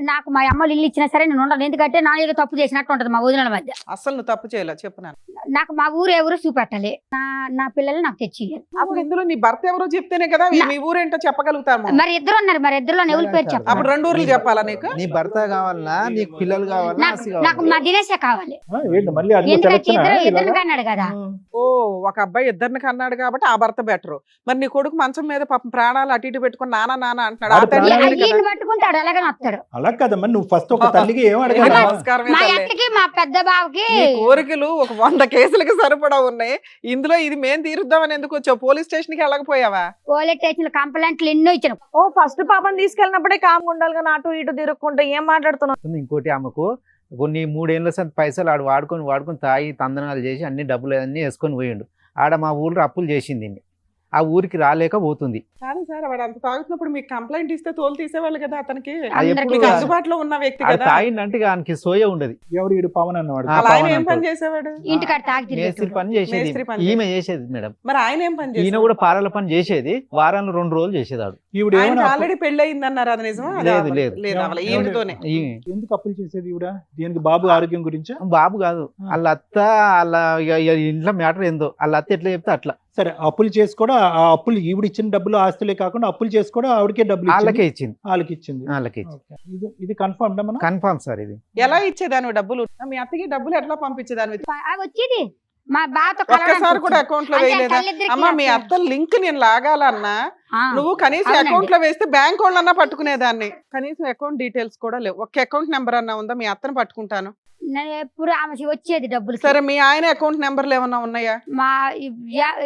నాకు మా అమ్మలు ఇల్లు ఇచ్చినా సరే నేను ఉండను. ఎందుకంటే నా ఏదో తప్పు చేసినట్టు ఉంటది మా వదినల మధ్య. అసలు నువ్వు తప్పు చేయలే, చెప్పు నాన్న. నాకు మా ఊరు ఎవరు చూపెట్టాలి, నా పిల్లలు నాకు తెచ్చి ఇయ్యాలి. అప్పుడు ఇందులో నీ భర్త ఎవరో చెప్తేనే కదా మీ ఊరేంటో చెప్పగలుగుతాము. మరి 2 ఉన్నారు, మరి 2లో ఎవరి పేరు చెప్పాలి? అప్పుడు 2 ఊర్లు చెప్పాలా నీకు? నీ భర్త కావాలన్నా, నీకు పిల్లలు కావాలన్నా, నాకు మా దినేశే కావాలి. ఏంటి మళ్ళీ అది ఎందుకంటే సెలక్షనా? ఇద్దరు కన్నాడు కదా. ఓ, ఒక అబ్బాయి 2 కన్నాడు కాబట్టి ఆ భర్త బెటరు. మరి నీ కొడుకు మంచం మీద పాపం ప్రాణాలు అటు ఇటు పెట్టుకుని నాన్న అంటున్నాడు. ఆ తల్లి ప్రాణాలు లేదు కదా. ఈయన్ని పట్టుకుంటాడు, అలాగే వస్తాడు. అలా కదమ్మా, నువ్వు ఫస్ట్ ఒక తల్లికి ఏం అడగాలి? అమ్మా, నమస్కారమే మా తల్లి. అత్తకి మా పెద్ద బావకి నీ కోరికలు ఒక 100 కేసులకి సరిపడా ఉన్నాయి. ఇందులో ఇది మేం తీరుద్దామని ఎందుకు వచ్చావు? పోలీస్ స్టేషన్ కి వెళ్ళకపోయావా? పోలీస్ స్టేషన్ కంప్లైంట్లు ఎన్నో ఇచ్చిన. ఫస్ట్ పాపని తీసుకెళ్ళినప్పుడే కామ్గా ఉండాలి కానీ అటు ఇటు తిరుక్కుంటూ ఏం మాట్లాడుతున్నావు? ఇంకోటి ఆమెకు కొన్ని 3 ఏళ్ళ సంత పైసలు ఆడు వాడుకొని తాగి తందనాలు చేసి అన్ని డబ్బులు అన్ని వేసుకొని పోయిండు. ఆడ మా ఊళ్ళో అప్పులు చేసింది. ఆ ఊరికి రాలేకపోతుంది. కాదు సార్, వాడు అంత తాగుతున్నప్పుడు మీకు కంప్లైంట్ ఇస్తే తోలు తీసేవాళ్ళు కదా. అతనికి అందరికీ మీకు కాదు. అందుబాటులో ఉన్న వ్యక్తి ఆడ కదా. తాగిందంటే ఆయనకి సోయ ఉండదు. ఎవరు ఈడు పవన్ అన్నవాడు? అలా ఆయన ఏం పని చేసేవాడు? ఇంటికాడ తాగి మేస్త్రి తిరిగేటోడు. పని చేసేది మేస్త్రి పని ఈమె చేసేది మేడం. మరి ఆయన ఏం పని ఈయన చేసేవాడు? కూడా పాలల పని చేసేది. వారాలు 2 రోజులు చేసేదాడు. ఈవిడ ఆయనకి ఏమైనా ఆల్రెడీ పెళ్లి అయిందన్నారు, అది నిజమా? అది లేదు, అవ్వలేదు. లేదు. లేదు, అవ్వలేదు. ఈయనతోనే. ఎందుకు అప్పులు చేసేది ఈవిడ? దీనికి బాబు ఆరోగ్యం గురించా? బాబు కాదు, వాళ్ళ అత్త వాళ్ళ ఇంట్లో మ్యాటర్ ఏందో వాళ్ళ అత్త ఎట్లా చెప్తే అట్లా. సరే, అప్పులు చేసుకోవడం, ఆ అప్పులు ఈవిడ ఇచ్చిన డబ్బులు ఆస్తులే కాకుండా అప్పులు చేసుకోవడం ఆవిడకే డబ్బులు వాళ్ళకే ఇచ్చింది. వాళ్ళకి ఇచ్చింది. వాళ్ళకి ఇచ్చింది. Okay. ఇది కన్ఫర్మ్ మనం కన్ఫామ్ సార్. ఇది ఎలా ఇచ్చేదాని డబ్బులు? మీ అత్తకి డబ్బులు ఎట్లా పంపించేదాని? అవి వచ్చేది మా బావతో ఒక్కసారి కూడా అకౌంట్ లో వేయలేదా? అమ్మా, మీ అత్త లింక్ నేను లాగాలన్నా నువ్వు కనీసం అవునండి. అకౌంట్ లో వేస్తే బ్యాంక్ వాళ్ళన్నా పట్టుకునేదాన్ని. కనీసం అకౌంట్ డీటెయిల్స్ కూడా లేవు. ఒక అకౌంట్ నెంబర్ అన్నా ఉందా? మీ అత్తను పట్టుకుంటాను. నేను ఎప్పుడు ఆమె వచ్చేది డబ్బులు. సరే, మీ ఆయన అకౌంట్ నెంబర్లు ఏమన్నా ఉన్నాయా? మా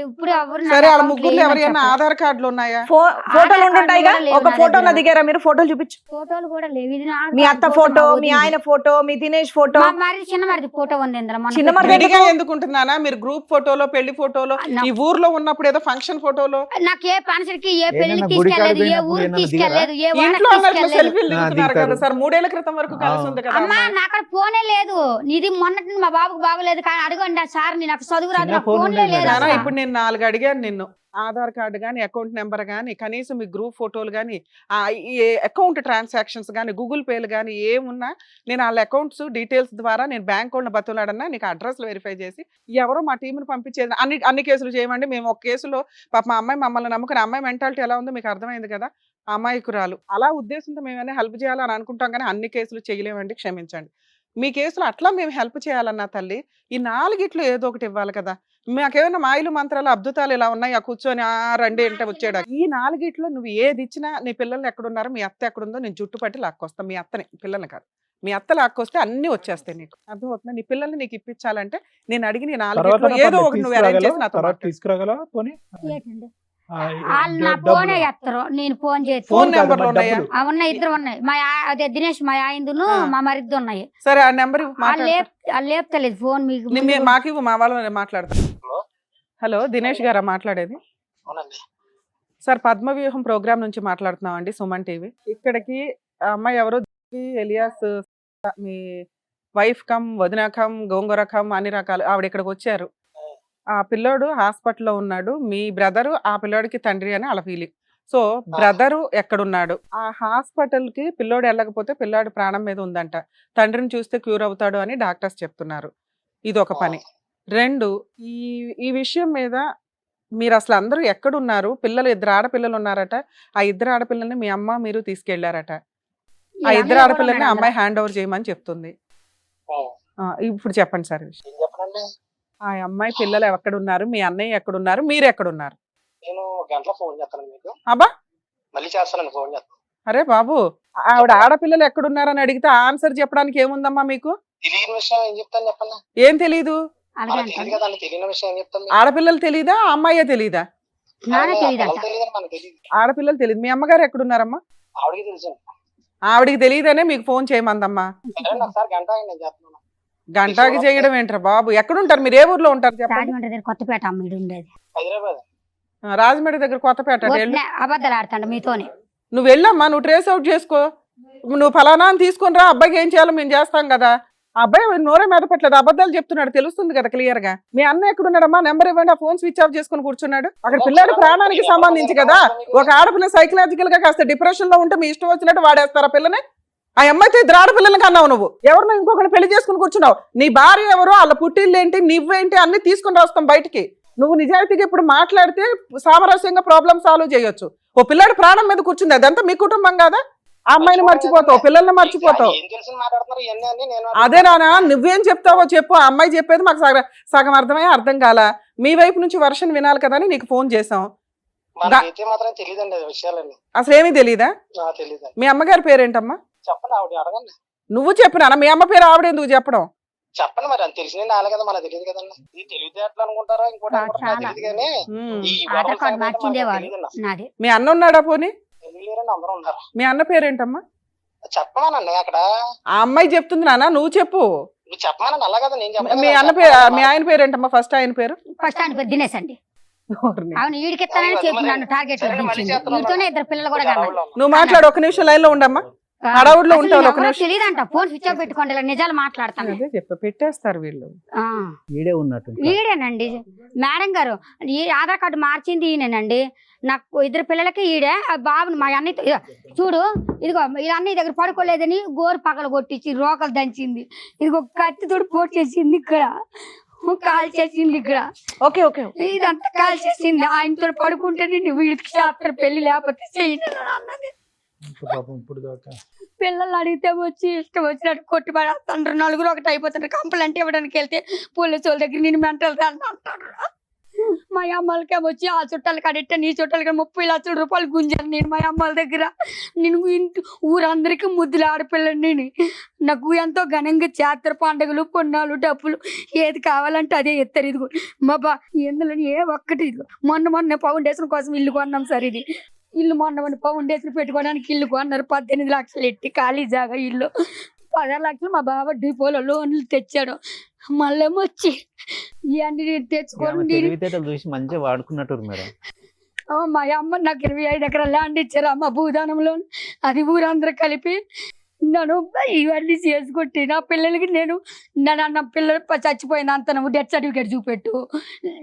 ఇప్పుడు ఎవరు సరే, వాళ్ళ ముగ్గురు ఎవరైనా ఆధార్ కార్డులు ఉన్నాయా? ఫోటోలు ఉంటుంటాయిగా. లేవు ఒక నా ఫోటో నా దగ్గర. దిగారా మీరు? ఫోటోలు చూపించు. ఫోటోలు కూడా లేవు. ఇది నా మీ అత్త ఫోటో, మీ ఆయన ఫోటో, మీ దినేష్ ఫోటో. చిన్న మరిది ఫోటో ఉంది ఇందులో. మొన్న చిన్న మరిది విడిగా ఎందుకుంటున్నానా? మీరు గ్రూప్ ఫోటోలో, పెళ్లి ఫోటోలో, ఈ ఊర్లో ఉన్నప్పుడు ఏదో ఫంక్షన్ ఫోటోలో, నాకు ఏ ఫంక్షన్ కి ఏ పెళ్లికి ఏదైనా గుడి కాడికి తీసుకెళ్లేదు, ఏ పోయినప్పుడు ఊరికి ఏమన్నా తీసుకెళ్లేదు, ఏ వాడకి ఇంట్లో ఉన్నట్లు తీసుకెళ్లేదు. సెల్ఫీలు దిగుతున్నారు కదా సార్. 3 ఏళ్ల క్రితం వరకు కలిసి ఉంది కదా అమ్మా, అమ్మాయి. నాకు ఫోనే లేదు. ఇది మొన్నటి మా బాబుకు బాగోలేదు కానీ అడగండి సార్, నాకు చదువు రాదు, చిన్న నాకు ఫోన్ ఫోన్లే ఉండేది లేదు మేడం. నానా, అసలు. ఇప్పుడు నేను 4 అడిగాను నిన్ను. ఆధార్ కార్డు గానీ, అకౌంట్ నెంబర్ గానీ, కనీసం మీ గ్రూప్ ఫోటోలు గానీ, ఈ అకౌంట్ ట్రాన్సాక్షన్స్ గానీ, గూగుల్ పేలు గానీ ఏమున్నా నేను వాళ్ళ అకౌంట్స్ డీటెయిల్స్ ద్వారా నేను బ్యాంక్ వాళ్ళని బతులాడన్నా నీకు అడ్రస్లు వెరిఫై చేసి ఎవరో మా టీంని పంపించేది. అన్ని కేసులు చేయమండి. మేము ఒక కేసులో పాప మా అమ్మాయి మమ్మల్ని నమ్ముకుని, అమ్మాయి మెంటాలిటీ ఎలా ఉందో మీకు అర్థమైంది కదా. అమాయకురాలు. అలా ఉద్దేశంతో మేమైనా హెల్ప్ చేయాలని అనుకుంటాం కానీ అన్ని కేసులు చేయలేమండి, క్షమించండి. మీ కేసులు అట్లా మేము హెల్ప్ చేయాలన్నా తల్లి, ఈ 4 ఏదో ఒకటి ఇవ్వాలి కదా. మాకేమైనా మాయలు మంత్రాలు అద్భుతాలు ఇలా ఉన్నాయి, ఆ కూర్చొని రండి అంటే వచ్చాడు. ఈ 4 నువ్వు ఏది ఇచ్చినా నీ పిల్లలు ఎక్కడున్నారో, మీ అత్త ఎక్కడుందో నేను జుట్టుపట్టి లాక్కొస్తాను. మీ అత్తని, పిల్లల్ని కాదు. మీ అత్త లాక్కొస్తే అన్ని వచ్చేస్తాయి నీకు. అర్థమవుతుందా? నీ పిల్లల్ని నీకు ఇప్పించాలంటే నేను అడిగి నీ 4 ఏదో ఒకటి నువ్వు అరేంజ్ చేసి నాతో మాట్లాడు. తీసుకురాగలవా పోనీ? ఏంటండి? వాళ్ళు నా ఫోనే ఎత్తరు, నేను ఫోన్ చేసి. ఫోన్ నెంబర్లు ఉన్నాయా? ఉన్నాయి, 2 ఉన్నాయి. అదే దినేష్ మా ఆయనదును మా మరిది ఉన్నాయి. సరే ఆ నెంబర్ వాళ్ళు లేపుతలేదు ఫోన్. మీకు మాకు మా వాళ్ళు మాట్లాడతారు. హలో, దినేష్ గారా మాట్లాడేది? అవునండి. సార్, పద్మవ్యూహం ప్రోగ్రామ్ నుంచి మాట్లాడుతున్నాం అండి, సుమన్ టీవీ. ఇక్కడికి ఆ అమ్మాయి ఎవరో ఎలియాస్, మీ వైఫ్ కమ్, వదిన కమ్, గోంగూర కమ్, అన్ని రకాలు ఆవిడ ఇక్కడికి వచ్చారు. ఆ పిల్లోడు హాస్పిటల్లో ఉన్నాడు. మీ బ్రదరు ఆ పిల్లోడికి తండ్రి అని వాళ్ళ ఫీలింగ్. సో బ్రదరు ఎక్కడున్నాడు? ఆ హాస్పిటల్ కి పిల్లోడు వెళ్ళకపోతే పిల్లాడు ప్రాణం మీద ఉందంట. తండ్రిని చూస్తే క్యూర్ అవుతాడు అని డాక్టర్స్ చెప్తున్నారు. ఇది ఒక పని. 2, ఈ విషయం మీద మీరు అసలు అందరూ ఎక్కడున్నారు? పిల్లలు 2 ఆడపిల్లలు ఉన్నారట. ఆ 2 ఆడపిల్లల్ని మీ అమ్మ మీరు తీసుకెళ్లారట. ఆ 2 ఆడపిల్లల్ని అమ్మాయి హ్యాండ్ ఓవర్ చేయమని చెప్తుంది. ఇప్పుడు చెప్పండి సార్ విషయం. ఏం చెప్పనండి, ఆ అమ్మాయి పిల్లలు ఎక్కడున్నారు? మీ అన్నయ్య ఎక్కడున్నారు? మీరు ఎక్కడున్నారు? నేను గంటలో ఫోన్ చేస్తాను మీకు. అబ్బా, మళ్ళీ చేస్తానండి, ఫోన్ చేస్తాను. అరే బాబు, ఆవిడ ఆడపిల్లలు ఎక్కడున్నారని అడిగితే ఆన్సర్ చెప్పడానికి ఏముందమ్మా మీకు? తెలియని విషయం ఏం చెప్తాను చెప్పండి. ఏం తెలీదు? మనకు తెలియదు కదండి, తెలియని విషయం ఏం చెప్తాను. ఆడపిల్లలు తెలీదా? ఆ అమ్మాయే తెలీదా? తెలియదని మనకు తెలియదు. ఆడపిల్లలు తెలియదు. మీ అమ్మగారు ఎక్కడున్నారమ్మా? ఆవిడకి తెలుసు. ఆవిడికి తెలియదనే మీకు ఫోన్ చేయమందమ్మా. ఒకసారి గంట అయింది నేను చేస్తున్నాను. గంటకి చేయడం ఏంట్రా బాబు? ఎక్కడుంటారు మీరు? ఏ ఊర్లో ఉంటారు చెప్పండి? రాజమండ్రి దగ్గర కొత్తపేట అమ్మిడు ఉండేది. హైదరాబాద్. రాజమండ్రి దగ్గర కొత్తపేట. అబద్ధాలు ఆడతాండ మీతోనే. నువ్వు వెళ్ళమ్మా, నువ్వు ట్రేస్ అవుట్ చేసుకో. నువ్వు ఫలానా అని తీసుకుని రా, అబ్బాయికి ఏం చేయాలో మేము చేస్తాం కదా. ఆ అబ్బాయి నోరే మెదపట్లేదు, అబద్ధాలు చెప్తున్నాడు, తెలుస్తుంది కదా క్లియర్ గా. మీ అన్న ఎక్కడున్నాడమ్మా? నెంబర్ ఇవ్వండి. ఆ ఫోన్ స్విచ్ ఆఫ్ చేసుకుని కూర్చున్నాడు. అక్కడ పిల్లాడి ప్రాణానికి సంబంధించి కదా. ఒక ఆడపిల్ల సైకలాజికల్ గా కాస్త డిప్రెషన్ లో ఉంటే మీ ఇష్టం వచ్చినట్టు వాడేస్తారా పిల్లని? ఆ అమ్మాయితో 2 ఆడపిల్లలకి అన్నావు నువ్వు. ఎవరినో ఇంకొకటి పెళ్లి చేసుకుని కూర్చున్నావు. నీ భార్య ఎవరో, వాళ్ళ పుట్టిల్లు ఏంటి, నువ్వేంటి అన్ని తీసుకుని రాస్తాం బయటికి. నువ్వు నిజాయితీగా ఇప్పుడు మాట్లాడితే సామరస్యంగా ప్రాబ్లమ్ సాల్వ్ చేయొచ్చు. ఓ పిల్లాడి ప్రాణం మీద కూర్చుంది, అదంతా మీ కుటుంబం కదా. ఆ అమ్మాయిని మర్చిపోతావు, పిల్లల్ని మర్చిపోతావు. అదే నానా, నువ్వేం చెప్తావో చెప్పు. ఆ అమ్మాయి చెప్పేది మాకు సగం అర్థమై అర్థం కాల. మీ వైపు నుంచి వర్షన్ వినాలి కదా అని నీకు ఫోన్ చేసాం. అసలు ఏమీ తెలీదా? మీ అమ్మగారి పేరేంటమ్మా? చెప్పండి, ఆవిడ అడగండి. నువ్వు చెప్పినా? మీ అమ్మ పేరు ఆవిడ ఎందుకు చెప్పడం? చెప్పండి, మరి అది తెలిసిన నాలే కదా, మనకు తెలియదు కదండి. ఇది తెలివితే ఎట్లా అనుకుంటారా? ఇంకోటి తెలియదు కానీ ఆధార్ కార్డు మార్చిందేవాడు. మీ అన్న ఉన్నాడా పోనీ? తెలియలేరండి, అందరూ ఉన్నారు. మీ అన్న పేరేంటమ్మా? చెప్పమానండి అక్కడ. ఆ అమ్మాయి చెప్తుంది నాన్న, నువ్వు చెప్పు. నువ్వు చెప్పమానండి, అలా కదా నేను చెప్పాను. మీ అన్న పేరు, మీ ఆయన పేరేంటమ్మా? ఫస్ట్ ఆయన పేరు? ఫస్ట్ ఆయన పేరు దినేష్ అండి. అవును, ఈడికిస్తానని చెప్పి నన్ను టార్గెట్ వీటితోనే 2 పిల్లలు కూడా కన్నా. నువ్వు మాట్లాడు, 1 నిమిషం లైన్ లో ఉండమ్మా. హడావుడిలో ఉంటావు. తెలియదంట, ఫోన్ స్విచ్ ఆఫ్ పెట్టుకోండి, ఇలా నిజాలు మాట్లాడతాను. పెట్టేస్తారు వీళ్ళు. ఈడే ఉన్నట్టు. ఈడేనండి మేడం గారు, ఈ ఆధార్ కార్డు మార్చింది ఈయనండి. నాకు 2 పిల్లలకి ఈడే. బాబుని మా అన్నయ్య చూడు, ఇదిగో ఇలా అన్నయ్య దగ్గర పడుకోలేదని గోరు పగలు కొట్టించి రోకలు దంచింది. ఇదిగో కత్తితోడు పోటు చేసింది, ఇక్కడ కాల్ చేసింది, ఇక్కడ ఓకే ఓకే ఇదంతా కాల్ చేసింది. ఆయనతో పడుకుంటేనే వీడికి చేస్తారు పెళ్లి, లేకపోతే చేయను అన్నది. పిల్లలు అడిగితే వచ్చి ఇష్టం వచ్చినట్టు కొట్టి పడేస్తుంటారు. 4 ఒకటి అయిపోతుంటారు. కంప్లైంట్ ఇవ్వడానికి వెళ్తే పోలీసు వాళ్ళ దగ్గర నేను మెంటల్ అంటారు. మా అమ్మలకే వచ్చి ఆ చుట్టాలకి అడిగితే నీ చుట్టాలకి 30 లక్షల రూపాయలు గుంజాను నేను మా అమ్మల దగ్గర. నేను ఊరందరికీ ముద్దులు ఆడపిల్లని. నాకు ఎంతో ఘనంగా చేస్తారు పండుగలు, పొన్నాలు, డబ్బులు ఏది కావాలంటే అదే ఇస్తారు. ఇదిగో మా ఇందులో ఏ ఒక్కటి ఇదిగో మొన్న ఫౌండేషన్ కోసం ఇల్లు కొన్నాం సార్. ఇది ఇల్లు మొన్న ఫౌండేషన్ పెట్టుకోవడానికి ఇల్లు కొన్నారు. 18 లక్షలు ఎట్టి ఖాళీ జాగా ఇల్లు. 16 లక్షలు మా బావ డిపోలో లోన్లు తెచ్చాడు. మళ్ళీ వచ్చి ఇవన్నీ తెచ్చుకొని చూసి మంచిగా వాడుకున్నట్టు మేడం. మా అమ్మ నాకు 25 ఎకరాల ల్యాండ్ ఇచ్చారు అమ్మ భూదానంలో. అది ఊరందరూ కలిపి నన్ను ఇవన్నీ చేసుకుంటే నా పిల్లలకి నేను నా పిల్లలు చచ్చిపోయింది అంత డెత్ సర్టిఫికేట్ చూపెట్టు.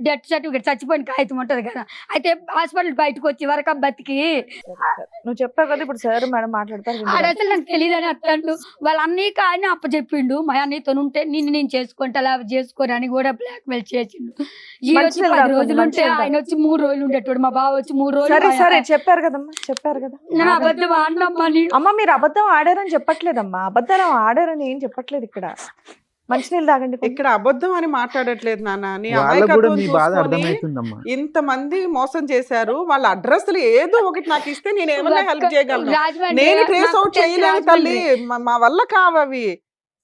డెత్ సర్టిఫికేట్ చచ్చిపోయిన కాగితం ఉంటుంది కదా. అయితే హాస్పిటల్ బయటకు వచ్చి వరకు బతికి నువ్వు చెప్పావు కదా ఇప్పుడు సార్ మేడం మాట్లాడతారు. అసలు నాకు తెలియదని అత్తండు. వాళ్ళ అన్నయ్యకి ఆయన అప్పచెప్పిండు. మా అన్నయ్యతో ఉంటే నేను చేసుకుంటా అలా చేసుకోని అని కూడా బ్లాక్ మెయిల్ చేసిండు. ఈ వచ్చి 10 రోజులు ఉంటే ఆయన వచ్చి 3 రోజులు ఉండేటోడు. మా బావ వచ్చి 3 రోజులు. సరే చెప్పారు కదమ్మా, చెప్పారు కదా. నేను అబద్ధం ఆడినమ్మా. అమ్మ మీరు అబద్ధం ఆడారని చెప్పట్లేదమ్మా, అబద్ధాలు ఆడారని ఏం చెప్పట్లేదు ఇక్కడ. మంచినీళ్ళు తాగండి కొంచెం. ఇక్కడ అబద్ధం అని మాట్లాడట్లేదు నాన్న. నీ వాళ్ళకు కూడా అమాయకత్వం మీ బాధ చూసుకొని అర్థమవుతుందమ్మా. ఇంతమంది మోసం చేశారు. వాళ్ళ అడ్రస్లు ఏదో ఒకటి నాకు ఇస్తే నేను ఏమన్నా హెల్ప్ చేయగలను. రాజమండ్రి నేను ట్రేస్ నాకు అవుట్ తెలుసు చేయలేను తల్లి. రాజమండ్రి. మా వల్ల కావవి,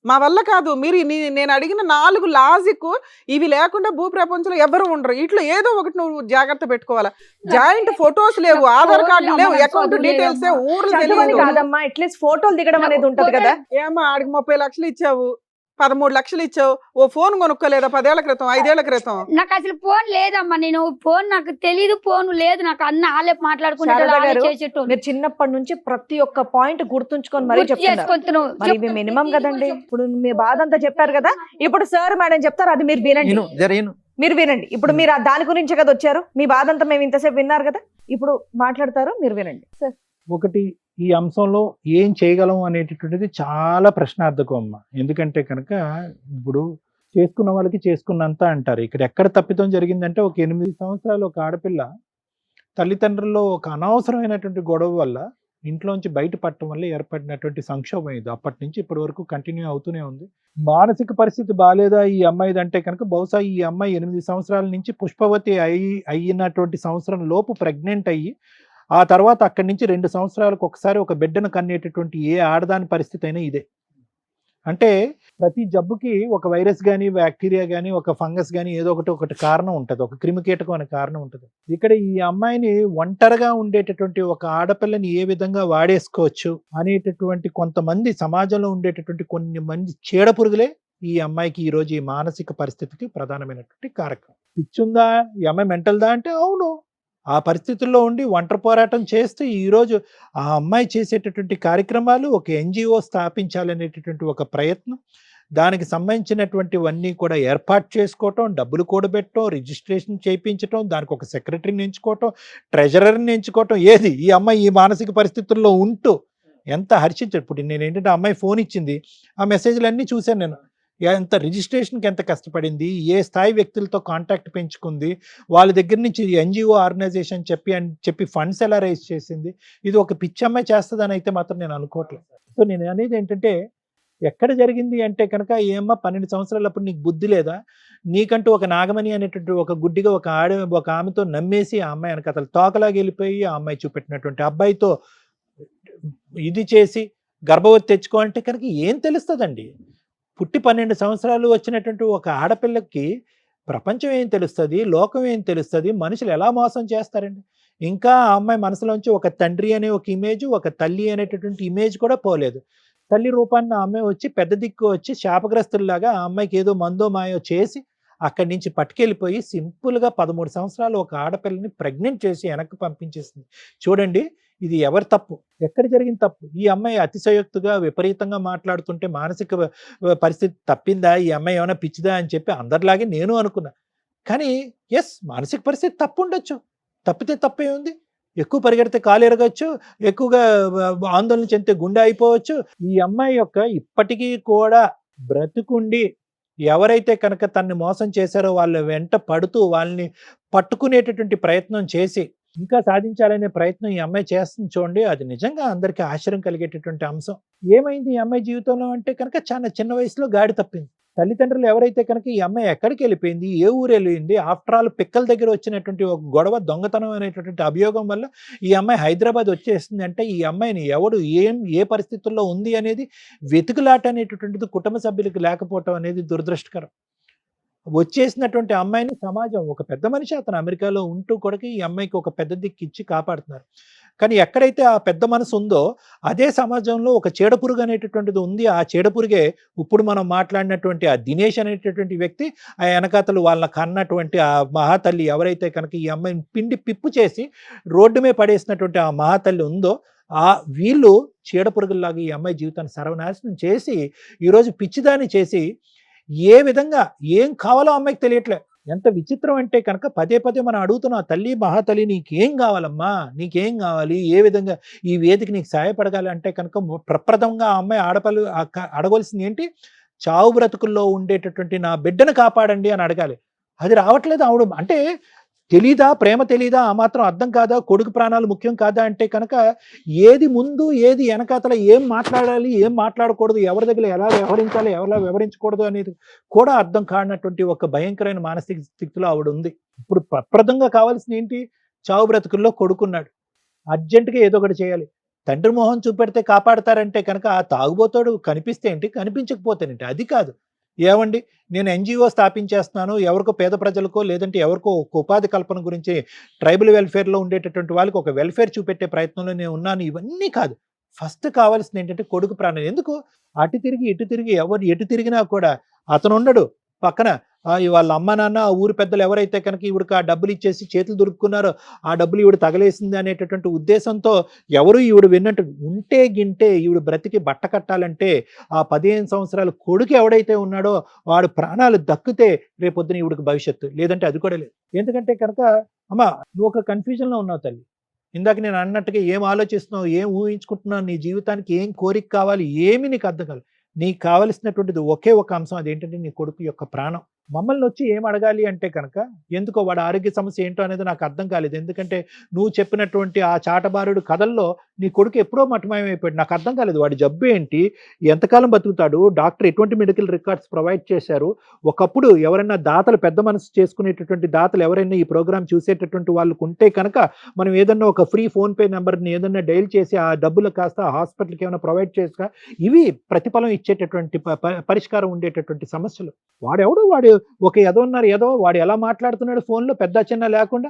మా వల్ల కాదు. మీరు నేను అడిగిన 4 లాజిక్ ఇవి లేకుండా భూ ప్రపంచంలో ఎవరు ఉండరు. ఇట్లా ఏదో ఒకటి నువ్వు జాగ్రత్త పెట్టుకోవాలా. జాయింట్ ఫొటోస్ లేవు, ఆధార్ కార్డు లేవు, అకౌంట్ డీటెయిల్స్, ఊర్లు చదువని తెలియదు. కాదమ్మా, అట్లీస్ట్ ఫోటోలు దిగడం అనేది ఉంటది కదా. ఏమ్మా ఆడికి 30 లక్షలు ఇచ్చావు, 13 లక్షలు ఇచ్చావు, ఓ ఫోన్ కొనుక్కోలేదా 10 ఏళ్ల క్రితం, 5 ఏళ్ల క్రితం? నాకు అసలు ఫోన్ లేదమ్మా. నేను ఫోన్ నాకు తెలీదు, ఫోన్ లేదు నాకు. అన్న వాళ్ళే శారదా మాట్లాడుకుంటారు, గారు, చేసేటోళ్ళు. మీరు చిన్నప్పటి నుంచి ప్రతి ఒక్క పాయింట్ గుర్తుంచుకొని మరీ గుర్తు చెప్తున్నారు. చేసుకుంటున్నావు. మరి ఇవి మినిమం కదండి. ఇప్పుడు మీ బాధ అంతా చెప్పారు కదా, ఇప్పుడు సార్ మేడం చెప్తారు, అది మీరు వినండి. మీరు వినండి. ఇప్పుడు మీరు దాని గురించే కదా వచ్చారు. మీ బాధ అంతా మేము ఇంతసేపు విన్నారు కదా, ఇప్పుడు మాట్లాడతారు, మీరు వినండి సార్. ఒకటి, ఈ అంశంలో ఏం చేయగలం అనేటటువంటిది చాలా ప్రశ్నార్థకం అమ్మ. ఎందుకంటే కనుక ఇప్పుడు చేసుకున్న వాళ్ళకి చేసుకున్నంత అంటారు. ఇక్కడ ఎక్కడ తప్పిదం జరిగిందంటే, ఒక 8 సంవత్సరాలు ఒక ఆడపిల్ల తల్లిదండ్రుల్లో ఒక అనవసరమైనటువంటి గొడవ వల్ల ఇంట్లోంచి బయటపడటం వల్ల ఏర్పడినటువంటి సంక్షోభం ఇది. అప్పటి నుంచి ఇప్పటి వరకు కంటిన్యూ అవుతూనే ఉంది. మానసిక పరిస్థితి బాగాలేదా ఈ అమ్మాయిది అంటే కనుక, బహుశా ఈ అమ్మాయి 8 సంవత్సరాల నుంచి పుష్పవతి అయినటువంటి సంవత్సరం లోపు ప్రెగ్నెంట్ అయ్యి, ఆ తర్వాత అక్కడి నుంచి 2 సంవత్సరాలకు ఒకసారి ఒక బిడ్డను కనేటటువంటి ఏ ఆడదాని పరిస్థితి అయినా ఇదే. అంటే ప్రతి జబ్బుకి ఒక వైరస్ కానీ, బ్యాక్టీరియా కానీ, ఒక ఫంగస్ కానీ ఏదో ఒకటి కారణం ఉంటుంది, ఒక క్రిమికీటకం అనే కారణం ఉంటుంది. ఇక్కడ ఈ అమ్మాయిని ఒంటరిగా ఉండేటటువంటి ఒక ఆడపిల్లని ఏ విధంగా వాడేసుకోవచ్చు అనేటటువంటి కొంతమంది సమాజంలో ఉండేటటువంటి కొన్ని మంది చీడపురుగులే ఈ అమ్మాయికి ఈరోజు ఈ మానసిక పరిస్థితికి ప్రధానమైనటువంటి కారకం. పిచ్చుందా ఈ అమ్మాయి, మెంటల్దా అంటే అవును. ఆ పరిస్థితుల్లో ఉండి ఒంటరి పోరాటం చేస్తూ ఈరోజు ఆ అమ్మాయి చేసేటటువంటి కార్యక్రమాలు, ఒక ఎన్జిఓ స్థాపించాలనేటటువంటి ఒక ప్రయత్నం, దానికి సంబంధించినటువంటివన్నీ కూడా ఏర్పాటు చేసుకోవటం, డబ్బులు కూడబెట్టడం, రిజిస్ట్రేషన్ చేయించడం, దానికి ఒక సెక్రటరీని ఎంచుకోవటం, ట్రెజరర్ని ఎంచుకోవటం, ఏది ఈ అమ్మాయి ఈ మానసిక పరిస్థితుల్లో ఉంటూ ఎంత హర్షించాడు. ఇప్పుడు నేను ఏంటంటే, అమ్మాయి ఫోన్ ఇచ్చింది, ఆ మెసేజ్లు అన్నీ చూశాను నేను. ఎంత రిజిస్ట్రేషన్కి ఎంత కష్టపడింది, ఏ స్థాయి వ్యక్తులతో కాంటాక్ట్ పెంచుకుంది, వాళ్ళ దగ్గర నుంచి ఎన్జిఓ ఆర్గనైజేషన్ చెప్పి ఫండ్స్ ఎలా రైజ్ చేసింది. ఇది ఒక పిచ్చమ్మాయి చేస్తుందని అయితే మాత్రం నేను అనుకోవట్లేదు. సో నేను అనేది ఏంటంటే, ఎక్కడ జరిగింది అంటే కనుక, ఏమ్మా 12 సంవత్సరాలప్పుడు నీకు బుద్ధి లేదా? నీకంటూ ఒక నాగమణి అనేటువంటి ఒక గుడ్డిగా ఒక ఆమెతో నమ్మేసి ఆ అమ్మాయి వెనక తోకలాగా వెళ్ళిపోయి ఆ అమ్మాయి చూపెట్టినటువంటి అబ్బాయితో ఇది చేసి గర్భవతి తెచ్చుకో అంటే కనుక ఏం తెలుస్తుందండి? పుట్టి 12 సంవత్సరాలు వచ్చినటువంటి ఒక ఆడపిల్లకి ప్రపంచం ఏం తెలుస్తుంది, లోకం ఏం తెలుస్తుంది, మనుషులు ఎలా మోసం చేస్తారండి? ఇంకా ఆ అమ్మాయి మనసులోంచి ఒక తండ్రి అనే ఒక ఇమేజ్, ఒక తల్లి అనేటటువంటి ఇమేజ్ కూడా పోలేదు. తల్లి రూపాన్ని ఆ అమ్మాయి వచ్చి పెద్ద దిక్కు వచ్చి శాపగ్రస్తుల్లాగా ఆ అమ్మాయికి ఏదో మందో మాయో చేసి అక్కడి నుంచి పట్టుకెళ్ళిపోయి సింపుల్గా 13 సంవత్సరాలు ఒక ఆడపిల్లని ప్రెగ్నెంట్ చేసి వెనక్కి పంపించేసింది. చూడండి, ఇది ఎవరి తప్పు? ఎక్కడ జరిగిన తప్పు? ఈ అమ్మాయి అతిశయోక్తిగా విపరీతంగా మాట్లాడుతుంటే మానసిక పరిస్థితి తప్పిందా, ఈ అమ్మాయి ఏమైనా పిచ్చిదా అని చెప్పి అందరిలాగే నేను అనుకున్నా. కానీ ఎస్, మానసిక పరిస్థితి తప్పు ఉండొచ్చు, తప్పితే తప్పే ఉంది. ఎక్కువ పరిగెడితే కాలు ఎరగచ్చు, ఎక్కువగా ఆందోళన చెందితే గుండె అయిపోవచ్చు. ఈ అమ్మాయి యొక్క ఇప్పటికీ కూడా బ్రతుకుండి ఎవరైతే కనుక తన్ని మోసం చేశారో వాళ్ళ వెంట పడుతూ వాళ్ళని పట్టుకునేటటువంటి ప్రయత్నం చేసి ఇంకా సాధించాలనే ప్రయత్నం ఈ అమ్మాయి చేస్తుంది. చూడండి, అది నిజంగా అందరికీ ఆశ్చర్యం కలిగేటటువంటి అంశం. ఏమైంది ఈ అమ్మాయి జీవితంలో అంటే కనుక, చాలా చిన్న వయసులో గాడి తప్పింది. తల్లిదండ్రులు ఎవరైతే కనుక ఈ అమ్మాయి ఎక్కడికి వెళ్ళిపోయింది, ఏ ఊరు వెళ్ళింది, ఆఫ్టర్ ఆల్ పిక్కల దగ్గర వచ్చినటువంటి ఒక గొడవ, దొంగతనం అనేటటువంటి అభియోగం వల్ల ఈ అమ్మాయి హైదరాబాద్ వచ్చేసింది అంటే, ఈ అమ్మాయిని ఎవడు ఏ పరిస్థితుల్లో ఉంది అనేది వెతుకులాట అనేటటువంటిది కుటుంబ సభ్యులకు లేకపోవటం అనేది దురదృష్టకరం. వచ్చేసినటువంటి అమ్మాయిని సమాజం, ఒక పెద్ద మనిషి అతను అమెరికాలో ఉంటూ కూడా ఈ అమ్మాయికి ఒక పెద్ద దిక్కు ఇచ్చి కాపాడుతున్నారు. కానీ ఎక్కడైతే ఆ పెద్ద మనసు ఉందో అదే సమాజంలో ఒక చీడపురుగు అనేటటువంటిది ఉంది. ఆ చీడపురుగే ఇప్పుడు మనం మాట్లాడినటువంటి ఆ దినేష్ అనేటటువంటి వ్యక్తి, ఆ వెనకాతలు వాళ్ళ కన్నటువంటి ఆ మహాతల్లి ఎవరైతే కనుక ఈ అమ్మాయిని పిండి పిప్పు చేసి రోడ్డు మీద పడేసినటువంటి ఆ మహాతల్లి ఉందో, ఆ వీళ్ళు చీడపురుగుల్లాగా ఈ అమ్మాయి జీవితాన్ని సర్వనాశనం చేసి ఈరోజు పిచ్చిదాన్ని చేసి ఏ విధంగా ఏం కావాలో అమ్మాయికి తెలియట్లే. ఎంత విచిత్రం అంటే కనుక పదే మనం అడుగుతున్నా, తల్లి మహాతల్లి నీకేం కావాలమ్మా, నీకేం కావాలి, ఏ విధంగా ఈ వేదిక నీకు సహాయపడగాలి అంటే కనుక ప్రప్రథమంగా ఆ అమ్మాయి ఆడపల్లి అడగవలసింది ఏంటి? చావు బ్రతుకుల్లో ఉండేటటువంటి నా బిడ్డను కాపాడండి అని అడగాలి. అది రావట్లేదు ఆవిడ. అంటే తెలీదా? ప్రేమ తెలీదా? ఆ మాత్రం అర్థం కాదా? కొడుకు ప్రాణాలు ముఖ్యం కాదా అంటే కనుక ఏది ముందు ఏది వెనకాతల, ఏం మాట్లాడాలి, ఏం మాట్లాడకూడదు, ఎవరి దగ్గర ఎలా వ్యవహరించాలి, ఎలా వ్యవహరించకూడదు అనేది కూడా అర్థం కానటువంటి ఒక భయంకరమైన మానసిక స్థితిలో ఆవిడ ఉంది. ఇప్పుడు ప్రప్రదంగా కావాల్సింది ఏంటి? చావు బ్రతుకుల్లో కొడుకున్నాడు, అర్జెంటుగా ఏదో ఒకటి చేయాలి. తండ్రి మొహం చూపెడితే కాపాడతారంటే కనుక ఆ తాగుబోతాడు కనిపిస్తే ఏంటి, కనిపించకపోతేనేంటి? అది కాదు. ఏమండి, నేను ఎన్జిఓ స్థాపించేస్తున్నాను, ఎవరికో పేద ప్రజలకో లేదంటే ఎవరికో ఒక ఉపాధి కల్పన గురించి ట్రైబల్ వెల్ఫేర్లో ఉండేటటువంటి వాళ్ళకి ఒక వెల్ఫేర్ చూపెట్టే ప్రయత్నంలో నేను ఉన్నాను, ఇవన్నీ కాదు. ఫస్ట్ కావాల్సింది ఏంటంటే కొడుకు ప్రాణం. ఎందుకు అటు తిరిగి ఇటు తిరిగి ఎవరు ఎటు తిరిగినా కూడా అతను ఉండడు పక్కన. వాళ్ళ అమ్మ నాన్న ఆ ఊరు పెద్దలు ఎవరైతే కనుక ఈవిడికి ఆ డబ్బులు ఇచ్చేసి చేతులు దొరుకున్నారో ఆ డబ్బులు ఈవిడ తగలేసింది అనేటటువంటి ఉద్దేశంతో ఎవరు ఈవిడ విన్నట్టు ఉంటే గింటే ఈవిడ బ్రతికి బట్ట కట్టాలంటే ఆ 15 సంవత్సరాల కొడుకు ఎవడైతే ఉన్నాడో వాడు ప్రాణాలు దక్కితే రేపొద్దున ఈవిడికి భవిష్యత్తు, లేదంటే అది కూడా లేదు. ఎందుకంటే కనుక అమ్మ నువ్వు ఒక కన్ఫ్యూజన్లో ఉన్నావు తల్లి. ఇందాక నేను అన్నట్టుగా ఏం ఆలోచిస్తున్నావు, ఏం ఊహించుకుంటున్నావు, నీ జీవితానికి ఏం కోరిక కావాలి, ఏమి నీకు అర్థం కాదు. నీకు కావలసినటువంటిది ఒకే ఒక అంశం, అదేంటంటే నీ కొడుకు యొక్క ప్రాణం. మమ్మల్ని వచ్చి ఏం అడగాలి అంటే కనుక ఎందుకో వాడు ఆరోగ్య సమస్య ఏంటో అనేది నాకు అర్థం కాలేదు. ఎందుకంటే నువ్వు చెప్పినటువంటి ఆ చాటబారుడు కథల్లో నీ కొడుకు ఎప్పుడో మటమాయమైపోయాడు. నాకు అర్థం కాలేదు వాడి జబ్బు ఏంటి, ఎంతకాలం బతుకుతాడు, డాక్టర్ ఎటువంటి మెడికల్ రికార్డ్స్ ప్రొవైడ్ చేశారు. ఒకప్పుడు ఎవరైనా దాతలు, పెద్ద మనసు చేసుకునేటటువంటి దాతలు ఎవరైనా ఈ ప్రోగ్రామ్ చూసేటటువంటి వాళ్ళకు ఉంటే కనుక మనం ఏదన్నా ఒక ఫ్రీ ఫోన్పే నెంబర్ని ఏదన్నా డైల్ చేసి ఆ డబ్బులు కాస్త హాస్పిటల్కి ఏమైనా ప్రొవైడ్ చేస్తా, ఇవి ప్రతిఫలం ఇచ్చేటటువంటి పరిష్కారం ఉండేటటువంటి సమస్యలు. వాడు ఒక ఏదో వాడు ఎలా మాట్లాడుతున్నాడు ఫోన్లో పెద్ద చిన్న లేకుండా.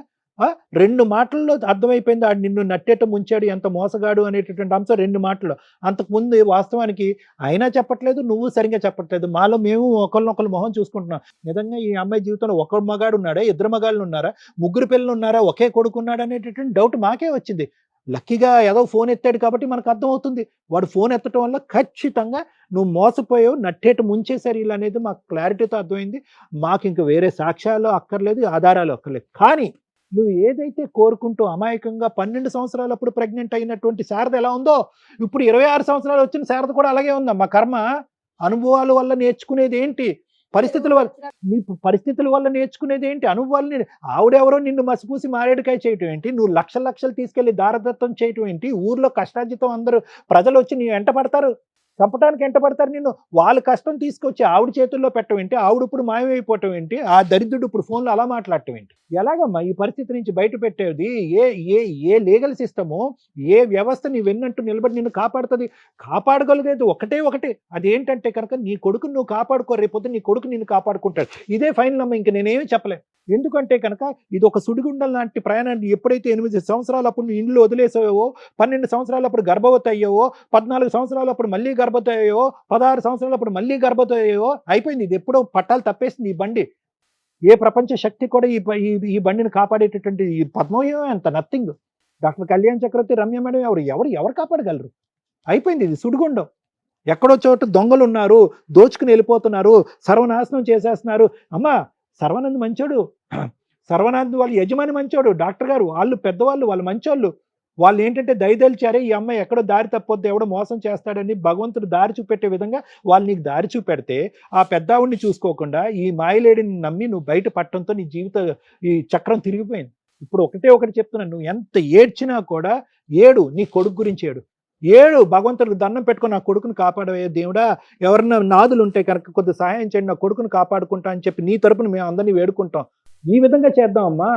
2 మాటల్లో అర్థమైపోయింది ఆడు నిన్ను నట్టేట ముంచాడు, ఎంత మోసగాడు అనేటటువంటి అంశం 2 మాటల్లో. అంతకుముందు వాస్తవానికి అయినా చెప్పట్లేదు, నువ్వు సరిగ్గా చెప్పట్లేదు. మాలో మేము ఒకరినొకరు మొహం చూసుకుంటున్నాం. నిజంగా ఈ అమ్మాయి జీవితంలో ఒక మగాడు ఉన్నాడా, 2 మగాళ్ళు ఉన్నారా, 3 పిల్లలు ఉన్నారా, ఒకే కొడుకు ఉన్నాడా అనేటటువంటి డౌట్ మాకే వచ్చింది. లక్కీగా ఏదో ఫోన్ ఎత్తాడు కాబట్టి మనకు అర్థమవుతుంది. వాడు ఫోన్ ఎత్తడం వల్ల ఖచ్చితంగా నువ్వు మోసపోయావు, నట్టేట ముంచేశారు ఇలా అనేది మాకు క్లారిటీతో అర్థమైంది. మాకు ఇంక వేరే సాక్ష్యాలు అక్కర్లేదు, ఆధారాలు అక్కర్లేదు. కానీ నువ్వు ఏదైతే కోరుకుంటూ అమాయకంగా 12 సంవత్సరాలప్పుడు ప్రెగ్నెంట్ అయినటువంటి శారద ఎలా ఉందో ఇప్పుడు 26 సంవత్సరాలు వచ్చిన శారద కూడా అలాగే ఉందమ్మా. కర్మ అనుభవాల వల్ల నేర్చుకునేది ఏంటి, పరిస్థితుల వల్ల నేర్చుకునేది ఏంటి, అనుభవాలని. ఆవిడెవరో నిన్ను మసిపూసి మారేడుకాయ చేయటం ఏంటి, నువ్వు లక్షలు తీసుకెళ్లి దారదత్తం చేయటం ఏంటి, ఊర్లో కష్టార్జితం అందరూ ప్రజలు వచ్చి నీ వెంట పడతారు, చంపడానికి ఎంట పడతారు నిన్ను. వాళ్ళ కష్టం తీసుకొచ్చి ఆవిడ చేతుల్లో పెట్టడం ఏంటి, ఆవిడ ఇప్పుడు మాయమైపోవటం ఏంటి, ఆ దరిద్రుడు ఇప్పుడు ఫోన్లో అలా మాట్లాడటం ఏంటి. ఎలాగమ్మా ఈ పరిస్థితి నుంచి బయట పెట్టేది? ఏ లీగల్ సిస్టము, ఏ వ్యవస్థ నీ వెన్నట్టు నిలబడి నిన్ను కాపాడుతుంది? కాపాడగలిగేది ఒకటే, అదేంటంటే కనుక నీ కొడుకుని నువ్వు కాపాడుకో, రేపొద్దు నీ కొడుకు నిన్ను కాపాడుకుంటాడు. ఇదే ఫైనల్ అమ్మ, ఇంక నేనేమి చెప్పలేను. ఎందుకంటే కనుక ఇది ఒక సుడిగుండం లాంటి ప్రయాణాన్ని. ఎప్పుడైతే 8 సంవత్సరాలప్పుడు నువ్వు ఇండ్లు వదిలేసావో, 12 సంవత్సరాలప్పుడు గర్భవతి అయ్యావో, 14 సంవత్సరాలప్పుడు మళ్ళీ గర్భవతి అయ్యావో, 16 సంవత్సరాలప్పుడు మళ్ళీ గర్భవతి అయ్యావో, అయిపోయింది. ఇది ఎప్పుడో పట్టాలు తప్పేసింది ఈ బండి. ఏ ప్రపంచ శక్తి కూడా ఈ బండిని కాపాడేటటువంటి ఈ పద్మవ్యూహం అంత నథింగ్. డాక్టర్ కళ్యాణ్ చక్రవర్తి, రమ్య మేడం ఎవరు కాపాడగలరు? అయిపోయింది ఇది సుడిగుండం. ఎక్కడో చోట దొంగలు ఉన్నారు, దోచుకుని వెళ్ళిపోతున్నారు, సర్వనాశనం చేసేస్తున్నారు. అమ్మా సర్వానంద్ మంచోడు, సర్వానంద్ వాళ్ళ యజమాని మంచోడు, డాక్టర్ గారు వాళ్ళు పెద్దవాళ్ళు, వాళ్ళు మంచోళ్ళు. వాళ్ళు ఏంటంటే దయదలిచారే ఈ అమ్మాయి ఎక్కడో దారి తప్పొద్దు, ఎవడో మోసం చేస్తాడని భగవంతుడు దారి చూపెట్టే విధంగా వాళ్ళు నీకు దారి చూపెడితే ఆ పెద్దావుడిని చూసుకోకుండా ఈ మాయలేడిని నమ్మి నువ్వు బయట పట్టడంతో నీ జీవిత ఈ చక్రం తిరిగిపోయింది. ఇప్పుడు ఒకటి చెప్తున్నాను, నువ్వు ఎంత ఏడ్చినా కూడా ఏడు, నీ కొడుకు గురించి ఏడు భగవంతుడికి దండం పెట్టుకుని నా కొడుకుని కాపాడవే దేవుడా, ఎవరన్నా నాదులు ఉంటే కనుక కొద్ది సహాయం చేయండి, నా కొడుకుని కాపాడుకుంటా అని చెప్పి నీ తరపున మేము అందరినీ వేడుకుంటాం. ఈ విధంగా చేద్దామమ్మా.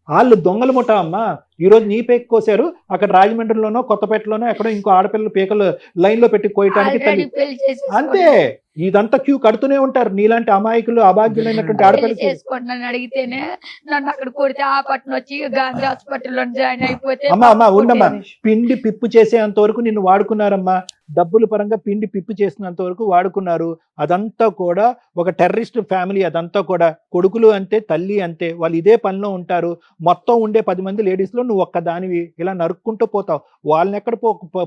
వాళ్ళు దొంగలు ముఠా అమ్మా. ఈరోజు నీ పేక కోసారు, అక్కడ రాజమండ్రిలోనో కొత్తపేటలోనో ఎక్కడో ఇంకో ఆడపిల్లలు పేకలు లైన్లో పెట్టి కోయటానికి తల్లి. అంతే, ఇదంతా క్యూ కడుతూనే ఉంటారు నీలాంటి అమాయకులు, అభాగ్యులైనటువంటి ఆడపిల్లలు. చేసుకుంటున్నాను అడిగితేనే నన్ను అక్కడ కొడితే ఆ పట్టణం వచ్చి గాంధీ హాస్పిటల్లో జాయిన్ అయిపోతే. అమ్మా ఉండమ్మా, పిండి పిప్పు చేసేంత వరకు నిన్ను వాడుకున్నారమ్మా. డబ్బుల పరంగా పిండి పిప్పు చేసినంత వరకు వాడుకున్నారు. అదంతా కూడా ఒక టెర్రరిస్ట్ ఫ్యామిలీ. అదంతా కూడా కొడుకులు అంతే, తల్లి అంతే, వాళ్ళు ఇదే పనిలో ఉంటారు. మొత్తం ఉండే 10 మంది లేడీస్లో నువ్వు ఒక్క దానివి ఇలా నరుక్కుంటూ పోతావు. వాళ్ళని ఎక్కడ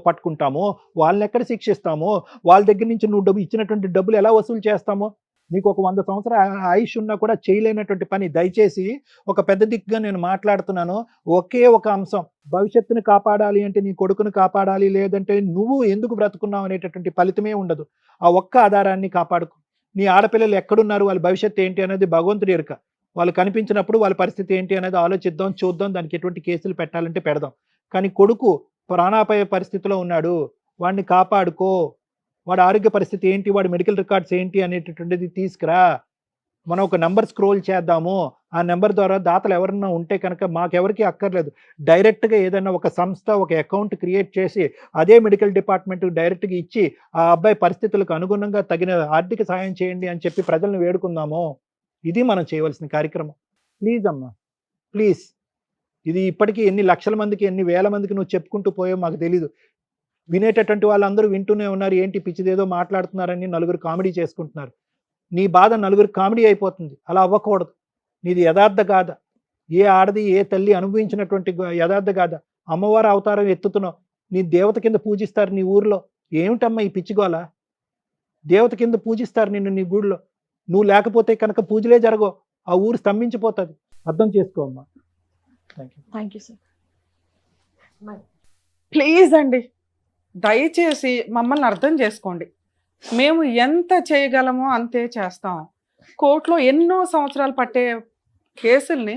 పట్టుకుంటామో, వాళ్ళని ఎక్కడ శిక్షిస్తామో, వాళ్ళ దగ్గర నుంచి నువ్వు ఇచ్చినటువంటి డబ్బులు ఎలా వసూలు చేస్తామో. నీకు ఒక 100 సంవత్సరాల ఆయుష్ ఉన్నా కూడా చేయలేనటువంటి పని. దయచేసి ఒక పెద్ద దిక్కుగా నేను మాట్లాడుతున్నాను. ఒకే ఒక అంశం, భవిష్యత్తుని కాపాడాలి అంటే నీ కొడుకుని కాపాడాలి, లేదంటే నువ్వు ఎందుకు బ్రతుకున్నావు అనేటటువంటి ఫలితమే ఉండదు. ఆ ఒక్క ఆధారాన్ని కాపాడుకో. నీ ఆడపిల్లలు ఎక్కడున్నారు, వాళ్ళ భవిష్యత్తు ఏంటి అనేది భగవంతుడి ఎరుక. వాళ్ళు కనిపించినప్పుడు వాళ్ళ పరిస్థితి ఏంటి అనేది ఆలోచిద్దాం, చూద్దాం, దానికి ఎటువంటి కేసులు పెట్టాలంటే పెడదాం. కానీ కొడుకు ప్రాణాపాయ పరిస్థితిలో ఉన్నాడు, వాడిని కాపాడుకో, వాడి ఆరోగ్య పరిస్థితి ఏంటి, వాడి మెడికల్ రికార్డ్స్ ఏంటి అనేటటువంటిది తీసుకురా, మనం ఒక నెంబర్ స్క్రోల్ చేద్దాము, ఆ నెంబర్ ద్వారా దాతలు ఎవరన్నా ఉంటే కనుక మాకెవరికి అక్కర్లేదు, డైరెక్ట్గా ఏదైనా ఒక సంస్థ ఒక అకౌంట్ క్రియేట్ చేసి అదే మెడికల్ డిపార్ట్మెంట్కి డైరెక్ట్గా ఇచ్చి ఆ అబ్బాయి పరిస్థితులకు అనుగుణంగా తగిన ఆర్థిక సాయం చేయండి అని చెప్పి ప్రజలను వేడుకుందాము. ఇది మనం చేయవలసిన కార్యక్రమం. ప్లీజ్ అమ్మా, ప్లీజ్. ఇది ఇప్పటికీ ఎన్ని లక్షల మందికి ఎన్ని వేల మందికి నువ్వు చెప్పుకుంటూ పోయావు మాకు తెలీదు. వినేటటువంటి వాళ్ళందరూ వింటూనే ఉన్నారు, ఏంటి పిచ్చిదేదో మాట్లాడుతున్నారని నలుగురు కామెడీ చేసుకుంటున్నారు. నీ బాధ నలుగురు కామెడీ అయిపోతుంది, అలా అవ్వకూడదు. నీది యథార్థ గాథ, ఏ ఆడది ఏ తల్లి అనుభవించినటువంటి యథార్థ గాథ. అమ్మవారు అవతారం ఎత్తుతున్నావు, నీ దేవత కింద పూజిస్తారు నీ ఊర్లో. ఏమిటమ్మా ఈ పిచ్చిగోల? దేవత కింద పూజిస్తారు నిన్ను నీ గుడిలో, నువ్వు లేకపోతే కనుక పూజలే జరగవు, ఆ ఊరు స్తంభించిపోతుంది. అర్థం చేసుకో అమ్మా. Thank you sir. ప్లీజ్ అండి, దయచేసి మమ్మల్ని అర్థం చేసుకోండి. మేము ఎంత చేయగలమో అంతే చేస్తాం. కోర్టులో ఎన్నో సంవత్సరాలు పట్టే కేసుల్ని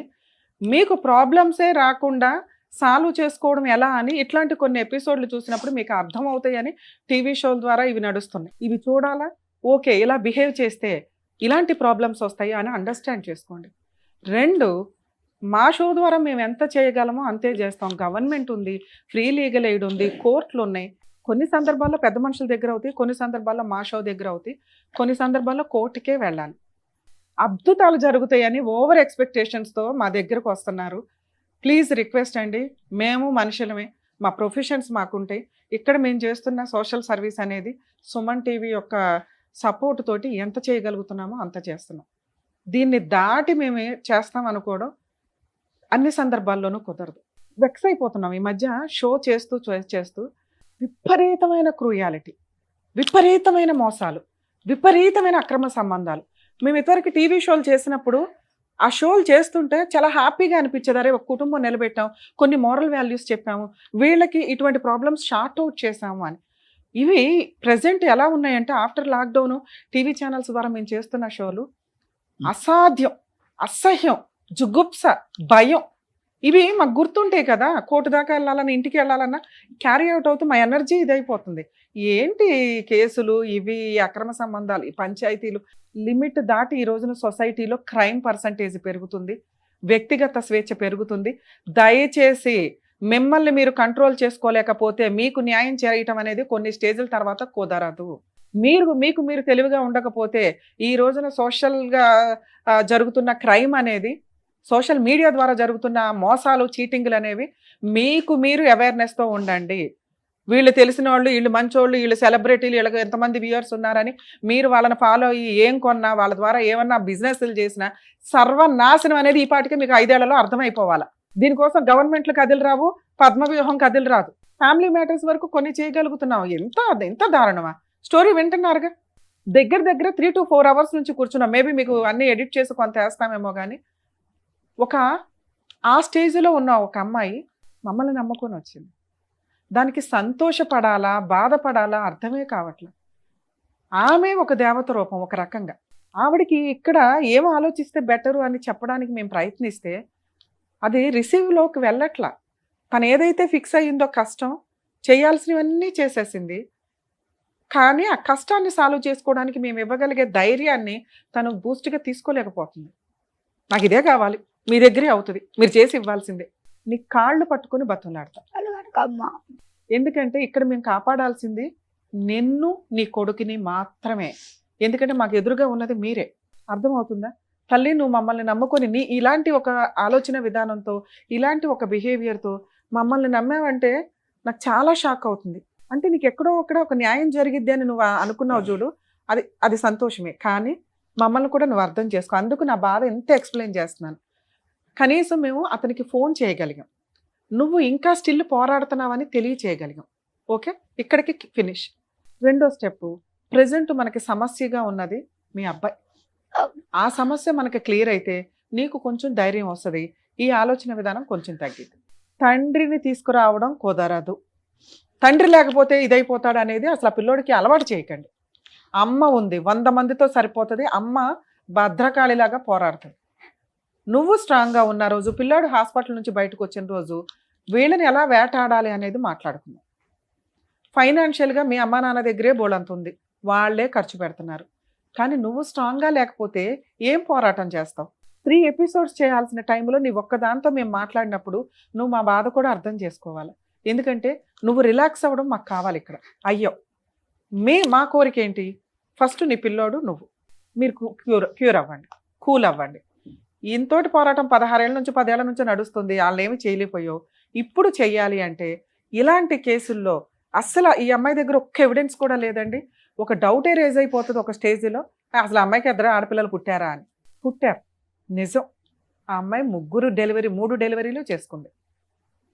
మీకు ప్రాబ్లమ్సే రాకుండా సాల్వ్ చేసుకోవడం ఎలా అని ఇట్లాంటి కొన్ని ఎపిసోడ్లు చూసినప్పుడు మీకు అర్థమవుతాయని టీవీ షోల ద్వారా ఇవి నడుస్తున్నాయి. ఇవి చూడాలా, ఓకే ఇలా బిహేవ్ చేస్తే ఇలాంటి ప్రాబ్లమ్స్ వస్తాయి అని అండర్స్టాండ్ చేసుకోండి. 2, మా షో ద్వారా మేము ఎంత చేయగలమో అంతే చేస్తాం. గవర్నమెంట్ ఉంది, ఫ్రీ లీగల్ ఎయిడ్ ఉంది, కోర్టులు ఉన్నాయి. కొన్ని సందర్భాల్లో పెద్ద మనుషుల దగ్గర అవుతాయి, కొన్ని సందర్భాల్లో మా షో దగ్గర అవుతాయి, కొన్ని సందర్భాల్లో కోర్టుకే వెళ్ళాలి. అద్భుతాలు జరుగుతాయని ఓవర్ ఎక్స్పెక్టేషన్స్తో మా దగ్గరకు వస్తున్నారు. ప్లీజ్ రిక్వెస్ట్ అండి, మేము మనుషులమే, మా ప్రొఫెషన్స్ మాకుంటాయి. ఇక్కడ మేము చేస్తున్న సోషల్ సర్వీస్ అనేది సుమన్ టీవీ యొక్క సపోర్ట్ తోటి ఎంత చేయగలుగుతున్నామో అంత చేస్తున్నాం. దీన్ని దాటి మేము చేస్తాం అనుకోవడం అన్ని సందర్భాల్లోనూ కుదరదు. వెక్స్ అయిపోతున్నాం ఈ మధ్య. షో చేస్తూ విపరీతమైన క్రూయాలిటీ, విపరీతమైన మోసాలు, విపరీతమైన అక్రమ సంబంధాలు. మేము ఇదివరకు టీవీ షోలు చేసినప్పుడు ఆ షోలు చేస్తుంటే చాలా హ్యాపీగా అనిపించేది. అరే ఒక కుటుంబం నిలబెట్టాం, కొన్ని మోరల్ వాల్యూస్ చెప్పాము, వీళ్ళకి ఇటువంటి ప్రాబ్లమ్స్ షార్ట్ అవుట్ చేసాము అని. ఇవి ప్రజెంట్ ఎలా ఉన్నాయంటే ఆఫ్టర్ లాక్డౌన్ టీవీ ఛానల్స్ ద్వారా మేము చేస్తున్న షోలు అసాధ్యం, అసహ్యం, జుగుప్స, భయం. ఇవి మాకు గుర్తుంటాయి కదా, కోర్టు దాకా వెళ్ళాలన్నా ఇంటికి వెళ్ళాలన్నా క్యారీ అవుట్ అవుతూ మా ఎనర్జీ ఇదైపోతుంది. ఏంటి కేసులు ఇవి, అక్రమ సంబంధాలు, ఈ పంచాయతీలు లిమిట్ దాటి ఈ రోజున సొసైటీలో క్రైమ్ పర్సంటేజ్ పెరుగుతుంది, వ్యక్తిగత స్వేచ్ఛ పెరుగుతుంది. దయచేసి మిమ్మల్ని మీరు కంట్రోల్ చేసుకోలేకపోతే మీకు న్యాయం చేయటం అనేది కొన్ని స్టేజ్ల తర్వాత కుదరదు. మీకు మీరు తెలివిగా ఉండకపోతే ఈ రోజున సోషల్గా జరుగుతున్న క్రైమ్ అనేది, సోషల్ మీడియా ద్వారా జరుగుతున్న మోసాలు, చీటింగ్లు అనేవి మీకు మీరు అవేర్నెస్తో ఉండండి. వీళ్ళు తెలిసిన వాళ్ళు, వీళ్ళు మంచోళ్ళు, వీళ్ళు సెలబ్రిటీలు, వీళ్ళకి ఎంతమంది వ్యూయర్స్ ఉన్నారని మీరు వాళ్ళని ఫాలో అయ్యి ఏం కొన్నా, వాళ్ళ ద్వారా ఏమన్నా బిజినెస్లు చేసినా సర్వనాశనం అనేది ఈ పాటికి మీకు 5 ఏళ్లలో అర్థమైపోవాలి. దీనికోసం గవర్నమెంట్లు కదిలి రావు, పద్మవ్యూహం కదిలి రాదు. ఫ్యామిలీ మ్యాటర్స్ వరకు కొన్ని చేయగలుగుతున్నాం. ఎంత దారుణమా? స్టోరీ వింటున్నారుగా, దగ్గర 3 to 4 hours నుంచి కూర్చున్నాం. మేబీ మీకు అన్నీ ఎడిట్ చేసి కొంత వేస్తామేమో కానీ ఆ స్టేజ్లో ఉన్న ఒక అమ్మాయి మమ్మల్ని నమ్ముకొని వచ్చింది. దానికి సంతోషపడాలా, బాధపడాలా అర్థమే కావట్లేదు. ఆమె ఒక దేవత రూపం ఒక రకంగా. ఆవిడికి ఇక్కడ ఏం ఆలోచిస్తే బెటరు అని చెప్పడానికి మేము ప్రయత్నిస్తే అది రిసీవ్లోకి వెళ్ళట్లా. తను ఏదైతే ఫిక్స్ అయ్యిందో కష్టం, చేయాల్సినవన్నీ చేసేసింది. కానీ ఆ కష్టాన్ని సాల్వ్ చేసుకోవడానికి మేము ఇవ్వగలిగే ధైర్యాన్ని తను బూస్ట్గా తీసుకోలేకపోతుంది. నాకు ఇదే కావాలి, మీ దగ్గరే అవుతుంది, మీరు చేసి ఇవ్వాల్సిందే. నీ కాళ్ళు పట్టుకుని బతులాడతా. ఎందుకంటే ఇక్కడ మేము కాపాడాల్సింది నిన్ను, నీ కొడుకుని మాత్రమే. ఎందుకంటే మాకు ఎదురుగా ఉన్నది మీరే. అర్థమవుతుందా? తల్లి, నువ్వు మమ్మల్ని నమ్ముకొని నీ ఇలాంటి ఒక ఆలోచన విధానంతో, ఇలాంటి ఒక బిహేవియర్తో మమ్మల్ని నమ్మావంటే నాకు చాలా షాక్ అవుతుంది. అంటే నీకు ఎక్కడో ఒక న్యాయం జరిగిద్ది అని నువ్వు అనుకున్నావు చూడు, అది సంతోషమే. కానీ మమ్మల్ని కూడా నువ్వు అర్థం చేసుకో. అందుకు నా బాధ ఎంత ఎక్స్ప్లెయిన్ చేస్తున్నాను. కనీసం మేము అతనికి ఫోన్ చేయగలిగాం, నువ్వు ఇంకా స్టిల్ పోరాడుతున్నావని తెలియచేయగలిగాం. ఓకే, ఇక్కడికి ఫినిష్. 2వ స్టెప్, ప్రజెంట్ మనకి సమస్యగా ఉన్నది మీ అబ్బాయి. ఆ సమస్య మనకి క్లియర్ అయితే నీకు కొంచెం ధైర్యం వస్తుంది, ఈ ఆలోచన విధానం కొంచెం తగ్గింది. తండ్రిని తీసుకురావడం కుదరదు. తండ్రి లేకపోతే ఇదైపోతాడు అనేది అసలు ఆ పిల్లోడికి అలవాటు చేయకండి. అమ్మ ఉంది, 100 మందితో సరిపోతుంది. అమ్మ భద్రకాళిలాగా పోరాడుతుంది. నువ్వు స్ట్రాంగ్గా ఉన్న రోజు, పిల్లాడు హాస్పిటల్ నుంచి బయటకు వచ్చిన రోజు వీళ్ళని ఎలా వేటాడాలి అనేది మాట్లాడుకుందాం. ఫైనాన్షియల్గా మీ అమ్మా నాన్న దగ్గరే బోలంత ఉంది, వాళ్ళే ఖర్చు పెడుతున్నారు. కానీ నువ్వు స్ట్రాంగ్గా లేకపోతే ఏం పోరాటం చేస్తావు? 3 ఎపిసోడ్స్ చేయాల్సిన టైంలో నీ ఒక్కదాంతో మేము మాట్లాడినప్పుడు నువ్వు మా బాధ కూడా అర్థం చేసుకోవాలి. ఎందుకంటే నువ్వు రిలాక్స్ అవ్వడం మాకు కావాలి ఇక్కడ. అయ్యో మా కోరిక ఏంటి? ఫస్ట్ నీ పిల్లోడు నువ్వు మీరు క్యూర్ అవ్వండి, కూల్ అవ్వండి. ఇంతోటి పోరాటం 16 ఏళ్ళ నుంచి 10 ఏళ్ల నుంచి నడుస్తుంది, వాళ్ళు ఏమి చేయలేకపోయావు. ఇప్పుడు చెయ్యాలి అంటే ఇలాంటి కేసుల్లో అస్సలు ఈ అమ్మాయి దగ్గర ఒక్క ఎవిడెన్స్ కూడా లేదండి. ఒక డౌటే రేజ్ అయిపోతుంది ఒక స్టేజ్లో, అసలు అమ్మాయికి 2 ఆడపిల్లలు పుట్టారా అని. పుట్టారు, నిజం. ఆ అమ్మాయి 3 డెలివరీలు చేసుకుంది.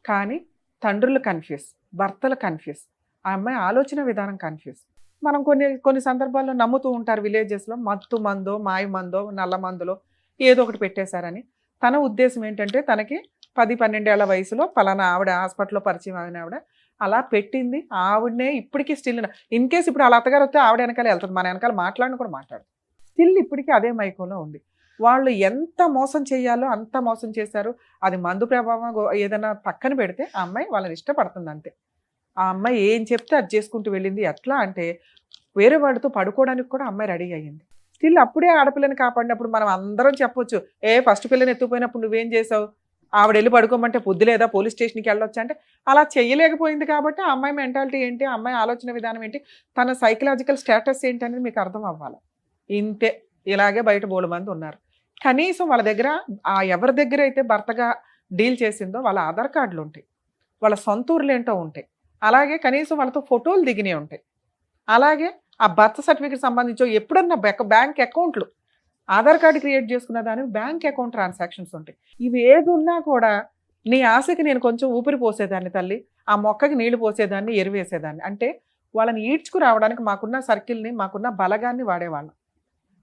కానీ తండ్రులు కన్ఫ్యూజ్, భర్తలు కన్ఫ్యూజ్, ఆ అమ్మాయి ఆలోచన విధానం కన్ఫ్యూజ్. మనం కొన్ని సందర్భాల్లో నమ్ముతూ ఉంటారు విలేజెస్లో, మత్తు మందో మాయ మందో నల్ల మందులో ఏదో ఒకటి పెట్టేశారని. తన ఉద్దేశం ఏంటంటే తనకి 10-12 ఏళ్ల వయసులో పలానా ఆవిడ హాస్పిటల్లో పరిచయం అయిన ఆవిడ అలా పెట్టింది. ఆవిడనే ఇప్పటికీ స్టిల్ ఇన్ కేసు ఇప్పుడు వాళ్ళ అత్తగారు వస్తే ఆవిడ వెనకాల వెళ్తుంది, మన వెనకాల మాట్లాడిన కూడా మాట్లాడు. స్టిల్ ఇప్పటికీ అదే మైకంలో ఉంది. వాళ్ళు ఎంత మోసం చేయాలో అంత మోసం చేశారు. అది మందు ప్రభావం ఏదైనా పక్కన పెడితే ఆ అమ్మాయి వాళ్ళని ఇష్టపడుతుంది అంతే. ఆ అమ్మాయి ఏం చెప్తే అది చేసుకుంటూ వెళ్ళింది. ఎట్లా అంటే వేరే వాడితో పడుకోవడానికి కూడా అమ్మాయి రెడీ అయ్యింది. స్టిల్ అప్పుడే ఆడపిల్లని కాపాడినప్పుడు మనం అందరం చెప్పొచ్చు, ఫస్ట్ పిల్లని ఎత్తుపోయినప్పుడు నువ్వేం చేసావు, ఆవిడ వెళ్ళి పడుకోమంటే బుద్ధి లేదా, పోలీస్ స్టేషన్కి వెళ్ళొచ్చు అంటే అలా చేయలేకపోయింది. కాబట్టి ఆ అమ్మాయి మెంటాలిటీ ఏంటి, ఆ అమ్మాయి ఆలోచన విధానం ఏంటి, తన సైకలాజికల్ స్టేటస్ ఏంటి అనేది మీకు అర్థం అవ్వాలి. ఇంతే. ఇలాగే బయట 3 మంది ఉన్నారు. కనీసం వాళ్ళ దగ్గర ఎవరి దగ్గర అయితే భర్తగా డీల్ చేసిందో వాళ్ళ ఆధార్ కార్డులు ఉంటాయి, వాళ్ళ సొంత ఊర్లు ఏంటో ఉంటాయి, అలాగే కనీసం వాళ్ళతో ఫోటోలు దిగినవి ఉంటాయి, అలాగే ఆ బర్త్ సర్టిఫికేట్ సంబంధించి ఎప్పుడన్నా బ్యాంక్ అకౌంట్లు, ఆధార్ కార్డు క్రియేట్ చేసుకున్న దానికి బ్యాంక్ అకౌంట్ ట్రాన్సాక్షన్స్ ఉంటాయి. ఇవి ఏది ఉన్నా కూడా నీ ఆశకి నేను కొంచెం ఊపిరి పోసేదాన్ని తల్లి, ఆ మొక్కకి నీళ్లు పోసేదాన్ని, ఎరువేసేదాన్ని. అంటే వాళ్ళని ఈడ్చుకు రావడానికి మాకున్న సర్కిల్ని, మాకున్న బలగాన్ని వాడేవాళ్ళం.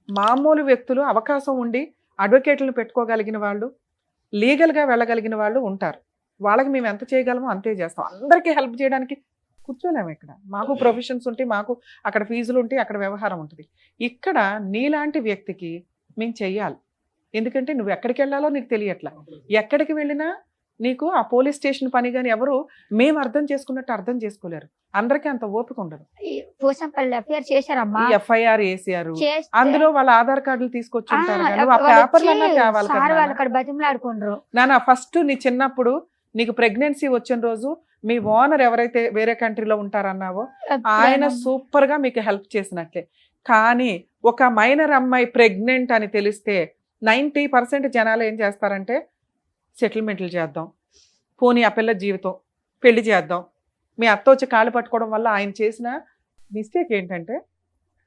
మామూలు వ్యక్తులు అవకాశం ఉండి అడ్వకేట్లను పెట్టుకోగలిగిన వాళ్ళు, లీగల్గా వెళ్ళగలిగిన వాళ్ళు ఉంటారు. వాళ్ళకి మేము ఎంత చేయగలమో అంతే చేస్తాం. అందరికీ హెల్ప్ చేయడానికి కూర్చోలేము ఇక్కడ. మాకు ప్రొఫెషన్స్ ఉంటాయి, మాకు అక్కడ ఫీజులు ఉంటాయి, అక్కడ వ్యవహారం ఉంటుంది. ఇక్కడ నీలాంటి వ్యక్తికి మేము చెయ్యాలి. ఎందుకంటే నువ్వు ఎక్కడికి వెళ్ళాలో నీకు తెలియట్లా. ఎక్కడికి వెళ్ళినా నీకు ఆ పోలీస్ స్టేషన్ పని కానీ ఎవరు మేము అర్థం చేసుకున్నట్టు అర్థం చేసుకోలేరు. అందరికీ అంత ఓపిక ఉండదు. ఎఫ్ఐఆర్ వేసారు, అందులో వాళ్ళ ఆధార్ కార్డులు తీసుకొచ్చి ఉంటారు. నాన్న ఫస్ట్ నీ చిన్నప్పుడు నీకు ప్రెగ్నెన్సీ వచ్చిన రోజు మీ ఓనర్ ఎవరైతే వేరే కంట్రీలో ఉంటారన్నావో ఆయన సూపర్ గా మీకు హెల్ప్ చేసినట్లే. కానీ ఒక మైనర్ అమ్మాయి ప్రెగ్నెంట్ అని తెలిస్తే 90% జనాలు ఏం చేస్తారంటే సెటిల్మెంట్లు చేద్దాం, పోనీ ఆ పిల్ల జీవితం పెళ్లి చేద్దాం. మీ అత్త వచ్చి కాళ్ళు పట్టుకోవడం వల్ల ఆయన చేసిన మిస్టేక్ ఏంటంటే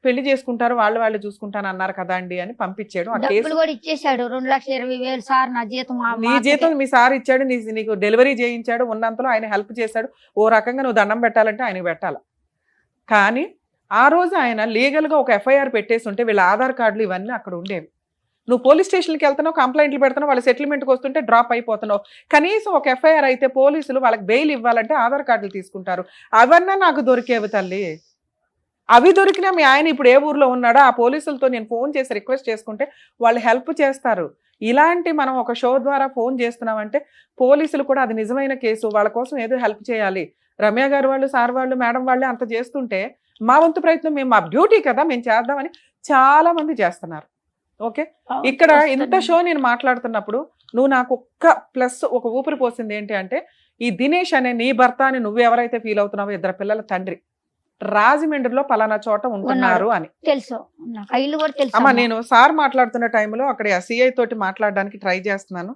పెళ్లి చేసుకుంటారు, వాళ్ళు చూసుకుంటాను అన్నారు కదా అండి అని పంపించాడు. నీ జీతం మీ సార్ ఇచ్చాడు, నీకు డెలివరీ చేయించాడు, ఉన్నంతలో ఆయన హెల్ప్ చేశాడు. ఓ రకంగా నువ్వు దండం పెట్టాలంటే ఆయనకు పెట్టాలి. కానీ ఆ రోజు ఆయన లీగల్గా ఒక ఎఫ్ఐఆర్ పెట్టేసి ఉంటే వీళ్ళ ఆధార్ కార్డులు ఇవన్నీ అక్కడ ఉండేవి. నువ్వు పోలీస్ స్టేషన్కి వెళ్తున్నావు, కంప్లైంట్లు పెడుతున్నావు, వాళ్ళ సెటిల్మెంట్కి వస్తుంటే డ్రాప్ అయిపోతున్నావు. కనీసం ఒక ఎఫ్ఐఆర్ అయితే పోలీసులు వాళ్ళకి బెయిల్ ఇవ్వాలంటే ఆధార్ కార్డులు తీసుకుంటారు. అవన్నా నాకు దొరికేవి తల్లి. అవి దొరికినా మీ ఆయన ఇప్పుడు ఏ ఊర్లో ఉన్నాడో ఆ పోలీసులతో నేను ఫోన్ చేసి రిక్వెస్ట్ చేసుకుంటే వాళ్ళు హెల్ప్ చేస్తారు. ఇలాంటి మనం ఒక షో ద్వారా ఫోన్ చేస్తున్నామంటే పోలీసులు కూడా అది నిజమైన కేసు, వాళ్ళ కోసం ఏదో హెల్ప్ చేయాలి. రమ్య గారు వాళ్ళు, సార్ వాళ్ళు, మేడం వాళ్ళే అంత చేస్తుంటే మా వంతు ప్రయత్నం మేము, మా డ్యూటీ కదా మేము చేద్దామని చాలా మంది చేస్తున్నారు. ఓకే, ఇక్కడ ఇంత షో నేను మాట్లాడుతున్నప్పుడు నువ్వు నాకు ఒక ఊపిరి పోసింది ఏంటి అంటే ఈ దినేష్ అనే నీ భర్త అని నువ్వు ఎవరైతే ఫీల్ అవుతున్నావో 2 పిల్లల తండ్రి రాజమండ్రిలో పలానా చోట ఉంటున్నారు అని తెలుసు. అమ్మా నేను సార్ మాట్లాడుతున్న టైంలో అక్కడ సిఐ తోటి మాట్లాడడానికి ట్రై చేస్తున్నాను,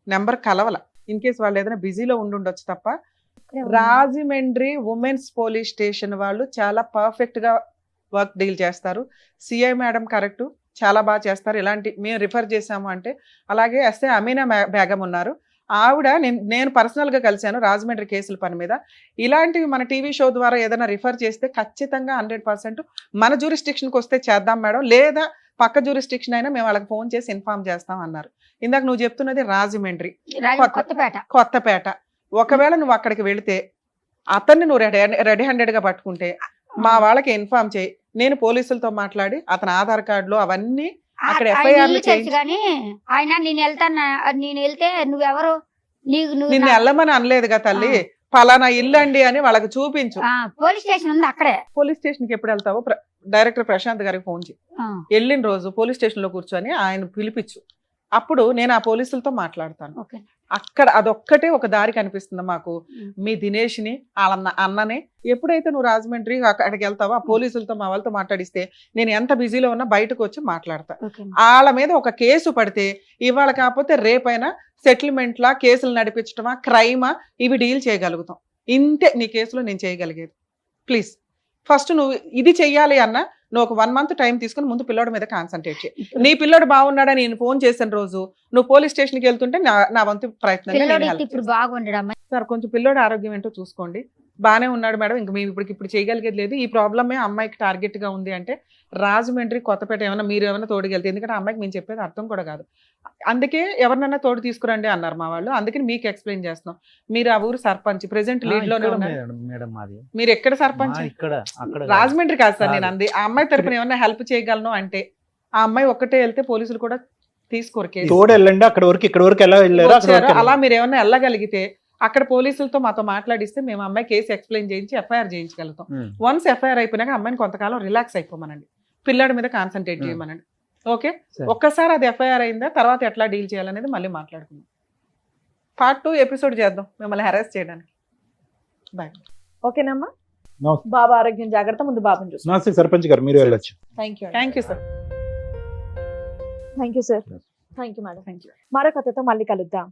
నెంబర్ కలవల. ఇన్ కేసు వాళ్ళు ఏదైనా బిజీలో ఉండుండొచ్చు తప్ప. రాజమండ్రి ఉమెన్స్ పోలీస్ స్టేషన్ వాళ్ళు చాలా పర్ఫెక్ట్ గా వర్క్ డీల్ చేస్తారు. సిఐ మేడం కరెక్ట్, చాలా బాగా చేస్తారు. ఇలాంటి మేము రిఫర్ చేసాము అంటే అలాగే ఎస్ఐ అమీనా బేగం ఉన్నారు, ఆవిడ నేను పర్సనల్గా కలిశాను రాజమండ్రి కేసుల పని మీద. ఇలాంటివి మన టీవీ షో ద్వారా ఏదైనా రిఫర్ చేస్తే ఖచ్చితంగా 100% మన జ్యూరిస్డిక్షన్కి వస్తే చేద్దాం మేడం, లేదా పక్క జ్యూరిస్డిక్షన్ అయినా మేము వాళ్ళకి ఫోన్ చేసి ఇన్ఫార్మ్ చేస్తాం అన్నారు. ఇందాక నువ్వు చెప్తున్నది రాజమండ్రి, కొత్తపేట. ఒకవేళ నువ్వు అక్కడికి వెళితే అతన్ని నువ్వు రెడీ హ్యాండెడ్గా పట్టుకుంటే మా వాళ్ళకి ఇన్ఫార్మ్ చేయి, నేను పోలీసులతో మాట్లాడి అతని ఆధార్ కార్డులో అవన్నీ అక్కడ ఆయన FIR లు ఇల్లు తెలుసు చేయించి కానీ ఆయన నేను వెళ్తే నువ్వెవరు నువ్వు నిన్ను వెళ్ళమని అనలేదుగా తల్లి, ఫలానా ఇల్లు అండి అని వాళ్ళకి చూపించు. పోలీస్ స్టేషన్ ఉంది అక్కడే. పోలీస్ స్టేషన్ కి ఎప్పుడు వెళ్తావో డైరెక్టర్ ప్రశాంత్ గారికి ఫోన్ చేయి. ఆ, వెళ్ళిన రోజు పోలీస్ స్టేషన్ లో కూర్చొని ఆయన పిలిపించు. అప్పుడు నేను ఆ పోలీసులతో మాట్లాడతాను. ఓకే. అక్కడ అదొక్కటే ఒక దారి కనిపిస్తుంది మాకు. మీ దినేష్ ని వాళ్ళ అన్నని ఎప్పుడైతే నువ్వు రాజమండ్రి అక్కడికి వెళ్తావో ఆ పోలీసులతో మా వాళ్ళతో మాట్లాడిస్తే నేను ఎంత బిజీలో ఉన్నా బయటకు వచ్చి మాట్లాడతా. ఓకే. వాళ్ళ మీద ఒక కేసు పడితే ఇవాళ కాకపోతే రేపైనా సెటిల్మెంట్లా, కేసులు నడిపించడమా, క్రైమా, ఇవి డీల్ చేయగలుగుతాం. ఇంతే నీ కేసులో నేను చేయగలిగేది. ప్లీజ్ ఫస్ట్ నువ్వు ఇది చెయ్యాలి అన్న నువ్వు ఒక 1 month టైం తీసుకుని ముందు పిల్లోడి మీద కాన్సన్ట్రేట్ చేయి. నీ పిల్లోడు బాగున్నాడని నేను ఫోన్ చేసిన రోజు నువ్వు పోలీస్ స్టేషన్కి వెళ్తుంటే నా వంతు ప్రయత్నం పిల్లోడు అయితే ఇప్పుడు బాగుండడమ్మా. సార్ కొంచెం పిల్లోడి ఆరోగ్యం ఏంటో చూసుకోండి. బాగానే ఉన్నాడు మేడం, ఇంక మేము ఇప్పుడు చేయగలిగేది లేదు. ఈ ప్రాబ్లమే అమ్మాయికి టార్గెట్ గా ఉంది అంటే రాజమండ్రి, కొత్తపేట ఏమైనా మీరు ఏమైనా తోడుకెళ్తే, ఎందుకంటే ఆ అమ్మాయికి మేము చెప్పేది అర్థం కూడా కాదు. అందుకే ఎవరినైనా తోడు తీసుకురండి అన్నారు మా వాళ్ళు. అందుకని మీకు ఎక్స్ప్లెయిన్ చేస్తున్నాం. మీరు ఆ ఊరు సర్పంచ్, ప్రెసెంట్ లీడ్ లోనే ఉన్నారు. మేడం మాది మీరు ఎక్కడ సర్పంచ్? ఇక్కడ అక్కడ రాజమండ్రి కాదు సార్ నేను అంది. ఆ అమ్మాయి తరపున ఏమైనా హెల్ప్ చేయగలను అంటే ఆ అమ్మాయి ఒక్కటే వెళ్తే పోలీసులు కూడా తీసుకోరు కేసు. తోడు వెళ్ళండి అక్కడ వరకు, ఇక్కడ వరకు ఎలా వెళ్ళారు వచ్చారు. అలా మీరు ఏమైనా వెళ్ళగలిగితే అక్కడ పోలీసులతో మాతో మాట్లాడిస్తే మేము అమ్మాయి కేసు ఎక్స్ప్లెయిన్ చేయించి FIR చేయించగలుగుతాం. వన్స్ FIR అయిపోయినాక అమ్మాయిని కొంతకాలం రిలాక్స్ అయిపోమనండి, పిల్లాడి మీద కాన్సన్ట్రేట్ చేయమనండి. ఓకే, ఒక్కసారి అది FIR అయిందా తర్వాత ఎట్లా డీల్ చేయాలనేది మళ్ళీ మాట్లాడుకుందాం. Part 2 ఎపిసోడ్ చేద్దాం మిమ్మల్ని హెరాస్ చేయడానికి. బాయ్. ఓకేనమ్మా. నమస్తే. బాబా ఆరోగ్యం జాగ్రత్త, ముందు బాబుని చూసుకో. నమస్తే సర్పంచ్ గారు, మీరు వెళ్ళొచ్చు. Thank you sir. Thank you sir. Thank you madam. మరో కథతో మళ్ళీ కలుద్దాం.